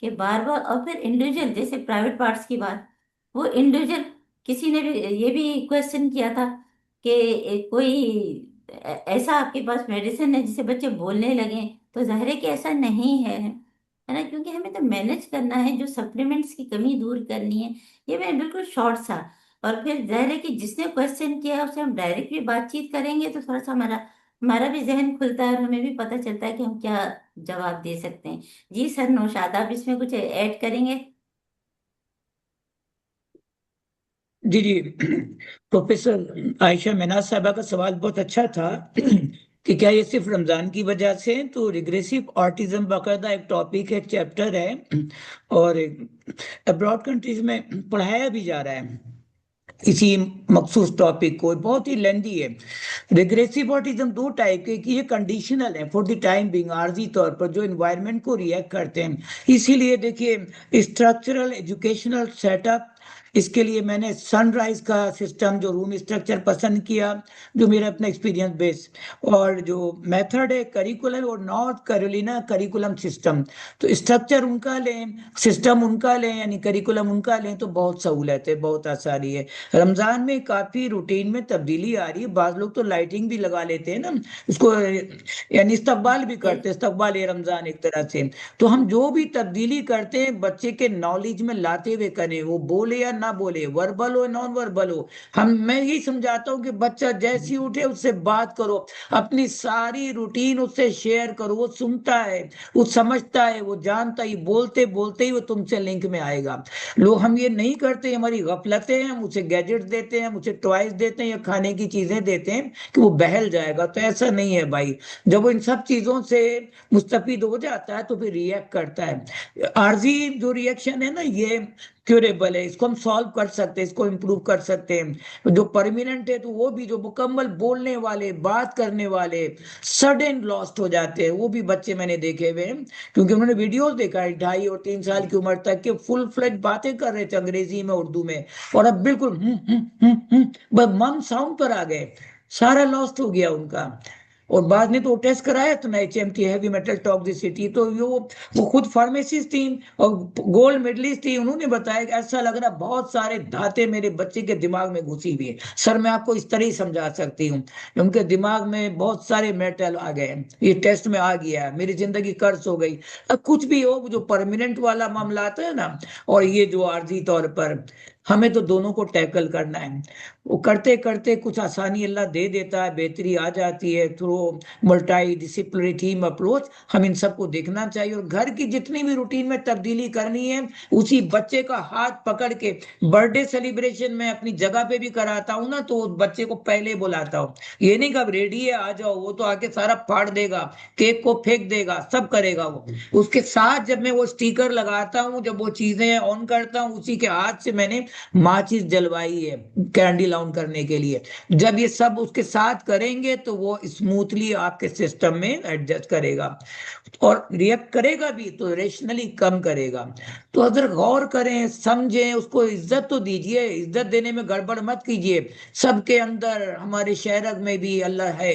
कि बार बार। और फिर इंडिविजुअल, जैसे प्राइवेट पार्ट्स की बात, वो इंडिविजुअल, किसी ने भी ये भी क्वेश्चन किया था कि कोई ऐसा आपके पास मेडिसिन है जिससे बच्चे बोलने लगे, तो जाहिर है कि ऐसा नहीं है। है ना, क्योंकि हमें तो मैनेज करना है, जो सप्लीमेंट्स की कमी दूर करनी है। ये मैं बिल्कुल शॉर्ट सा। और फिर जाहिर है कि जिसने क्वेश्चन किया है उससे हम डायरेक्ट भी बातचीत करेंगे तो थोड़ा सा हमारा हमारा भी जहन खुलता है और हमें भी पता चलता है कि हम क्या जवाब दे सकते हैं। जी सर नौशाद, आप इसमें कुछ ऐड करेंगे? जी जी। प्रोफेसर आयशा मिनाज साहबा का सवाल बहुत अच्छा था कि क्या ये सिर्फ रमजान की वजह से है? तो रिग्रेसिव ऑटिज्म बाकायदा एक टॉपिक है, एक चैप्टर है, और अब्रॉड कंट्रीज में पढ़ाया भी जा रहा है इसी मखसूस टॉपिक को। बहुत ही लेंदी है। रिग्रेसिव ऑटिज्म दो टाइप के, कि ये कंडीशनल है फॉर द टाइम बिंग, आर्जी तौर पर जो इन्वायरमेंट को रिएक्ट करते हैं। इसीलिए देखिए स्ट्रक्चरल एजुकेशनल सेटअप, इसके लिए मैंने सनराइज का सिस्टम जो रूम स्ट्रक्चर पसंद किया, जो मेरा अपना एक्सपीरियंस बेस, और जो मेथड है करिकुलम और नॉर्थ कैरोलिना करिकुलम सिस्टम। तो स्ट्रक्चर उनका लें, सिस्टम उनका लें, यानी करिकुलम उनका लें तो बहुत सहूलत है, बहुत आसानी है। रमजान में काफी रूटीन में तब्दीली आ रही है। बाज लोग तो लाइटिंग भी लगा लेते हैं ना उसको, यानी इस्तकबाल भी करते हैं, इस्तकबाल है रमजान एक तरह से। तो हम जो भी तब्दीली करते हैं बच्चे के नॉलेज में लाते हुए करें, वो बोले या ना बोले, वर्बल हो नॉन वर्बल हो। मैं यही समझाता हूँ कि बच्चा जैसे ही उठे उससे बात करो, अपनी सारी रूटीन उससे शेयर करो। वो सुनता है, वो समझता है, वो जानता है, बोलते बोलते ही वो तुमसे लिंक में आएगा। लोग हम ये नहीं करते, हमारी गफलतें हैं, हम उसे गैजेट्स देते हैं, हम उसे टॉयज देते हैं या खाने की चीजें देते हैं कि वो बहल जाएगा। तो ऐसा नहीं है भाई। जब वो इन सब चीजों से मुस्तफिद हो जाता है तो फिर रिएक्ट करता है। आरजी जो रिएक्शन है ना, ये क्यूरेबल है, इसको हम सॉल्व कर सकते हैं, इसको इम्प्रूव कर सकते हैं। जो परमानेंट है तो वो भी, जो मुकम्मल बोलने वाले, बात करने वाले सडन लॉस्ट हो जाते हैं, वो भी बच्चे मैंने देखे हुए हैं। क्योंकि उन्होंने वीडियोस देखा है 2.5 और 3 साल की उम्र तक के फुल फ्लेज बातें कर रहे थे अंग्रेजी में, उर्दू में, और अब बिल्कुल बस मम साउंड पर आ गए, सारा लॉस्ट हो गया उनका। और बाद में तो वो टेस्ट कराया तो ना HMT, हैवी मेटल टॉक्सिसिटी, तो वो खुद फार्मेसिस्ट थी और गोल्ड मेडलिस्ट थी। उन्होंने बताया कि ऐसा लग रहा बहुत सारे धाते मेरे बच्चे के दिमाग में घुसी हुई है। सर मैं आपको इस तरह ही समझा सकती हूँ, उनके दिमाग में बहुत सारे मेटल आ गए, ये टेस्ट में आ गया, मेरी जिंदगी कर्ज हो गई। अब कुछ भी हो, जो परमानेंट वाला मामला आता है ना, और ये जो आर्जी तौर पर, हमें तो दोनों को टैकल करना है। वो करते करते कुछ आसानी अल्लाह दे देता है, बेहतरी आ जाती है through multi disciplinary team approach. हम इन सबको देखना चाहिए, और घर की जितनी भी रूटीन में तब्दीली करनी है, उसी बच्चे का हाथ पकड़ के बर्थडे सेलिब्रेशन में अपनी जगह पे भी कराता हूँ ना, तो उस बच्चे को पहले बुलाता हूँ। ये नहीं कब रेडी है आ जाओ, वो तो आके सारा फाड़ देगा, केक को फेंक देगा, सब करेगा वो। उसके साथ जब मैं वो स्टिकर लगाता हूँ, जब वो चीजें ऑन करता हूँ, उसी के हाथ से मैंने माचिस जलवाई है कैंडल ऑन करने के लिए। जब ये सब उसके साथ करेंगे तो वो स्मूथली आपके सिस्टम में एडजस्ट करेगा, और रिएक्ट करेगा भी तो रेशनली कम करेगा। तो अगर गौर करें, समझें, उसको इज्जत तो दीजिए, इज्जत देने में गड़बड़ मत कीजिए। सबके अंदर, हमारे शहर में भी अल्लाह है,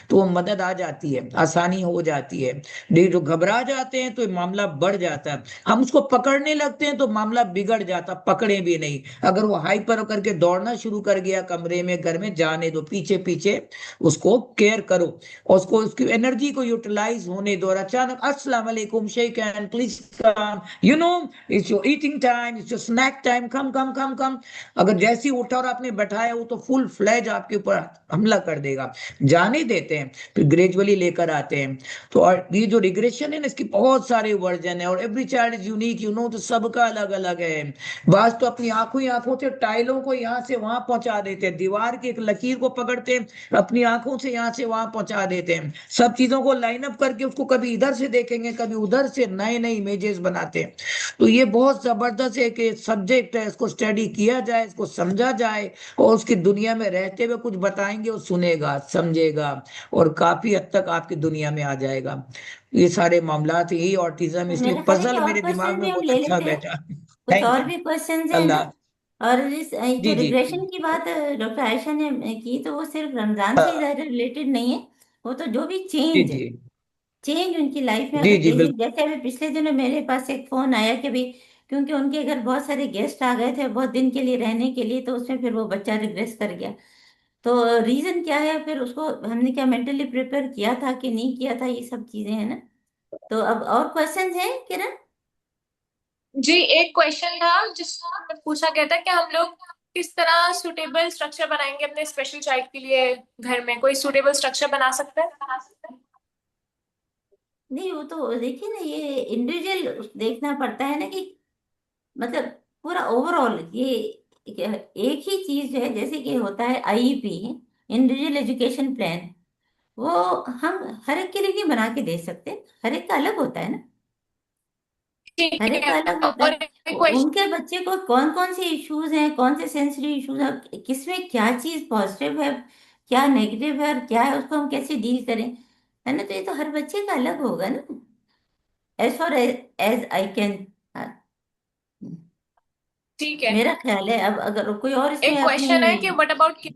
तो वो मदद आ जाती है, आसानी हो जाती है। जो घबरा जाते हैं तो मामला बढ़ जाता है, हम उसको पकड़ने लगते हैं तो मामला बिगड़ जाता, पकड़े भी नहीं। अगर वो हाइपर करके दौड़ना शुरू कर गया कमरे में, घर में, जाने दो, पीछे पीछे उसको केयर करो, और उसको उसकी एनर्जी को यूटिलाइज होने दो। और अचानक अस्सलाम वालेकुम Shekhan please come, it's your eating time, it's your snack time, come come come come. अगर जैसे ही उठा और आपने बैठाया, वो तो फुल फ्लैज आपके ऊपर हमला कर देगा। जाने देते हैं, फिर ग्रेजुअली लेकर आते हैं। तो और ये जो रिग्रेशन है ना, इसकी बहुत सारे वर्जन है, और एवरी चाइल्ड इज यूनिक, तो सबका अलग अलग है। बाज तो अपनी आंखों ही आंखों से टाइलों को यहाँ से वहां पहुंचा देते हैं, दीवार की एक लकीर को पकड़ते हैं, अपनी आंखों से यहाँ से वहां पहुंचा देते हैं। सब चीजों को लाइन अप करके उसको कभी इधर से देखेंगे, कभी उधर से, नए नए इमेजेस बनाते हैं। तो ये बहुत जबरदस्त है कि सब्जेक्ट है, इसको स्टडी किया जाए, इसको समझा जाए, और उसकी दुनिया में रहते हुए कुछ बताएंगे, वो सुनेगा, समझेगा, और काफी हद तक आपकी दुनिया में आ जाएगा। ये सारे मामला थे, यही ऑटिज्म, इसलिए मेरा ख्याल है कि पजल और मेरे दिमाग क्वेश्चन में भी हम बहुत ले अच्छा लेते हैं, बैठा। कुछ थैंक और यू। भी क्वेश्चंस हैं ना। अल्लाह। और जो जी जी। रिग्रेशन की बात डॉक्टर आयशा ने की, तो वो सिर्फ रमजान से हाँ, ही रिलेटेड नहीं है। वो तो जो भी जी चेंज जी। चेंज उनकी लाइफ में जी अगर जी देखिए, बिल्कुल। जैसे अभी पिछले दिनों मेरे पास एक फोन आया कि भाई, क्योंकि उनके घर बहुत सारे गेस्ट आ गए थे बहुत दिन के लिए रहने के लिए, तो उसमें फिर वो बच्चा रिग्रेस कर गया। तो रीजन क्या है, फिर उसको हमने क्या मेंटली प्रिपेयर किया था कि नहीं किया था, ये सब चीजें हैं ना। तो अब और क्वेश्चन हैं किरण? जी, एक क्वेश्चन था जिसमें पूछा गया था कि हम लोग किस तरह सुटेबल स्ट्रक्चर बनाएंगे अपने स्पेशल चाइल्ड के लिए घर में। कोई सुटेबल स्ट्रक्चर बना सकते हैं? नहीं, वो तो देखिए ना, ये इंडिविजुअल देखना पड़ता है ना कि मतलब पूरा ओवरऑल ये एक ही चीज जो है, जैसे कि होता है आईईपी, इंडिविजुअल एजुकेशन प्लान, वो हम हर एक के लिए नहीं बना के दे सकते। हर एक का अलग होता है ना, ठीक हर एक है। का अलग होता और है। एक क्वेश्चन, उनके बच्चे को कौन कौन से इश्यूज हैं, कौन से सेंसिटिव इश्यूज हैं, किसमें क्या चीज पॉजिटिव है, क्या नेगेटिव है और क्या है, उसको हम कैसे डील करें, है ना। तो ये तो हर बच्चे का अलग होगा ना, as for as I can, ठीक है। मेरा ख्याल है। अब अगर कोई और इसमें एक अपनी, क्वेश्चन है कि व्हाट अबाउट,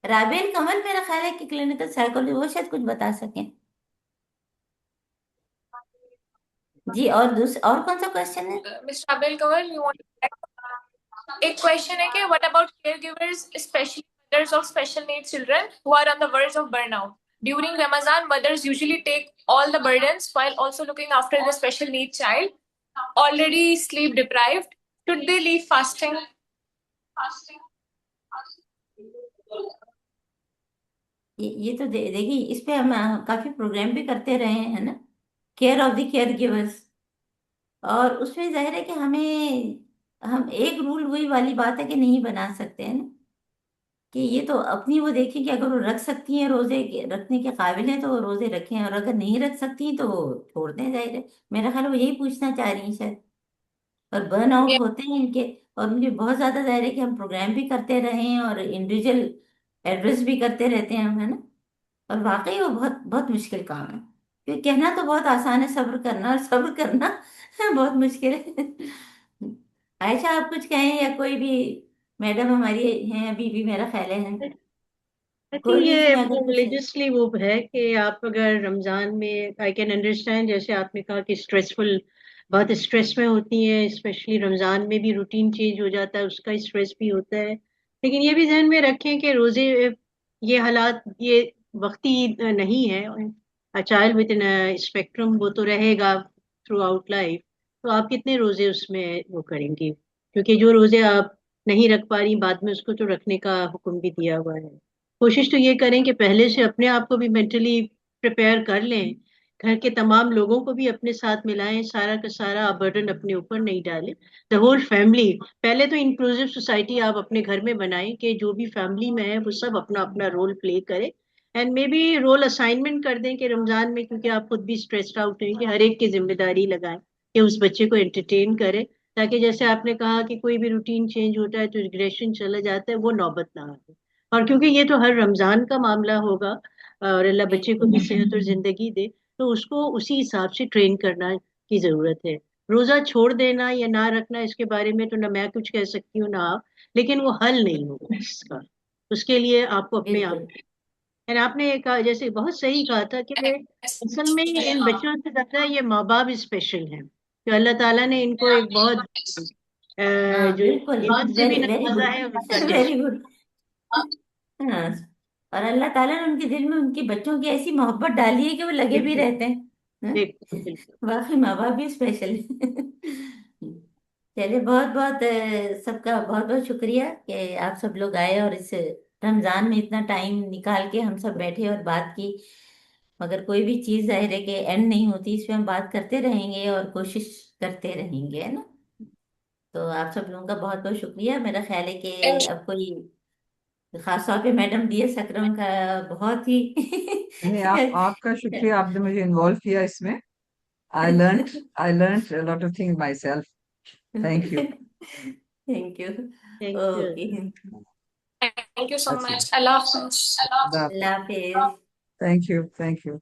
राबेल कमल, मेरा ख्याल है कि क्लिनिकल साइकोलॉजी, वो शायद कुछ बता सकें। जी, और कौन सा क्वेश्चन है? मिस्टर अबिल कंवर, यू वांट, एक क्वेश्चन है कि what about caregivers, especially mothers of special needs children who are on the verge of burnout? During Ramadan, mothers usually take all the burdens while also looking after the special needs child, already sleep deprived. Should they leave fasting? ये तो देखिए, इस पे हम काफी programme भी करते रहे हैं, है ना, care of the care givers. और उसमें जाहिर है कि हम एक रूल वही वाली बात है कि नहीं बना सकते हैं ना, कि ये तो अपनी वो देखें कि अगर वो रख सकती हैं, रोजे रखने के काबिल हैं तो वो रोजे रखें, और अगर नहीं रख सकती तो वो छोड़ दें, जाहिर है। मेरा ख्याल वो यही पूछना चाह रही हैं शायद। और बर्न आउट Yeah. होते हैं इनके, और मुझे बहुत ज्यादा जाहिर है कि हम प्रोग्राम भी करते रहे हैं और इंडिविजुअल एड्रेस भी करते रहते हैं हम, है ना। और वाकई वो बहुत बहुत मुश्किल काम है, क्योंकि कहना तो बहुत आसान है, सब्र करना, और सब्र करना बहुत मुश्किल है। आयशा, आप कुछ कहें, या कोई भी मैडम हमारी हैं अभी भी, मेरा ख्याल है आई कोई थिंक भी ये इसमें अगर कुछ है। रिलीजियसली वो है कि आप अगर रमजान में, आई कैन अंडरस्टैंड, जैसे आपने कहा कि स्ट्रेसफुल, बहुत स्ट्रेस में होती हैं, स्पेशली रमजान में भी रूटीन चेंज हो जाता है, उसका स्ट्रेस भी होता है। लेकिन ये भी ध्यान में रखें कि रोजे, ये हालात, ये वक्ती नहीं है। A child with in spectrum वो तो रहेगा थ्रू आउट लाइफ। तो आप कितने रोजे उसमें वो करेंगे, क्योंकि जो रोजे आप नहीं रख पा रही बाद में, उसको तो रखने का हुक्म भी दिया हुआ है। कोशिश तो ये करें कि पहले से अपने आप को भी मेंटली प्रिपेयर कर लें, घर के तमाम लोगों को भी अपने साथ मिलाएं, सारा का सारा बर्डन अपने ऊपर नहीं डालें। द होल फैमिली, पहले तो इंक्लूसिव सोसाइटी आप अपने घर में बनाएं कि जो भी फैमिली में है वो सब अपना अपना रोल प्ले करे। And may be role assignment कर दें कि रमजान में, क्योंकि आप खुद भी स्ट्रेस्ड आउट हैं, कि हर एक की जिम्मेदारी लगाएं कि उस बच्चे को एंटरटेन करे, ताकि जैसे आपने कहा कि कोई भी रूटीन चेंज होता है तो रिग्रेशन चला जाता है, वो नौबत ना आए। और क्योंकि ये तो हर रमजान का मामला होगा, और अल्लाह बच्चे को भी सेहत और जिंदगी दे, तो उसको उसी हिसाब से ट्रेन करना की जरूरत है। रोजा छोड़ देना या ना रखना, इसके बारे में तो ना मैं कुछ कह सकती हूँ ना आप, लेकिन वो हल नहीं होगा इसका। उसके लिए आपको अपने आप, बिल्कुल। और आपने कहा, जैसे बहुत सही कहा था कि असल में इन बच्चों से ज्यादा ये माँ बाप स्पेशल हैं, तो अल्लाह ताला ने इनको एक बहुत हाँ, जो बिल्कुल, बात से भी वेरी वेरी नवाजा गुड। है, उनका दिल वेरी गुड। हाँ, और अल्लाह ताला ने उनके दिल में उनके बच्चों की ऐसी मोहब्बत डाली है कि वो लगे भी बिल्कुल रहते हैं। हाँ? बिल्कुल बिल्कुल। वाकई माँ बाप भी स्पेशल है। चलिए, बहुत बहुत सबका बहुत बहुत शुक्रिया कि आप सब लोग आए और इस रमजान में इतना टाइम निकाल के हम सब बैठे और बात की। मगर कोई भी चीज़ जाहिर है कि एंड नहीं होती, इस पे हम बात करते रहेंगे और कोशिश करते रहेंगे, है ना। तो आप सब लोगों का बहुत बहुत शुक्रिया। मेरा ख्याल है कि अब कोई खास तौर पे मैडम DS अकरम का बहुत ही नहीं, आपका शुक्रिया, आपने मुझे इन्वॉल्व किया इसमें। I learned a lot of things myself. Thank you. Thank you. Thank you. Okay, Thank you so अच्छा, much. Allah Hafiz. Allah Hafiz. thank you.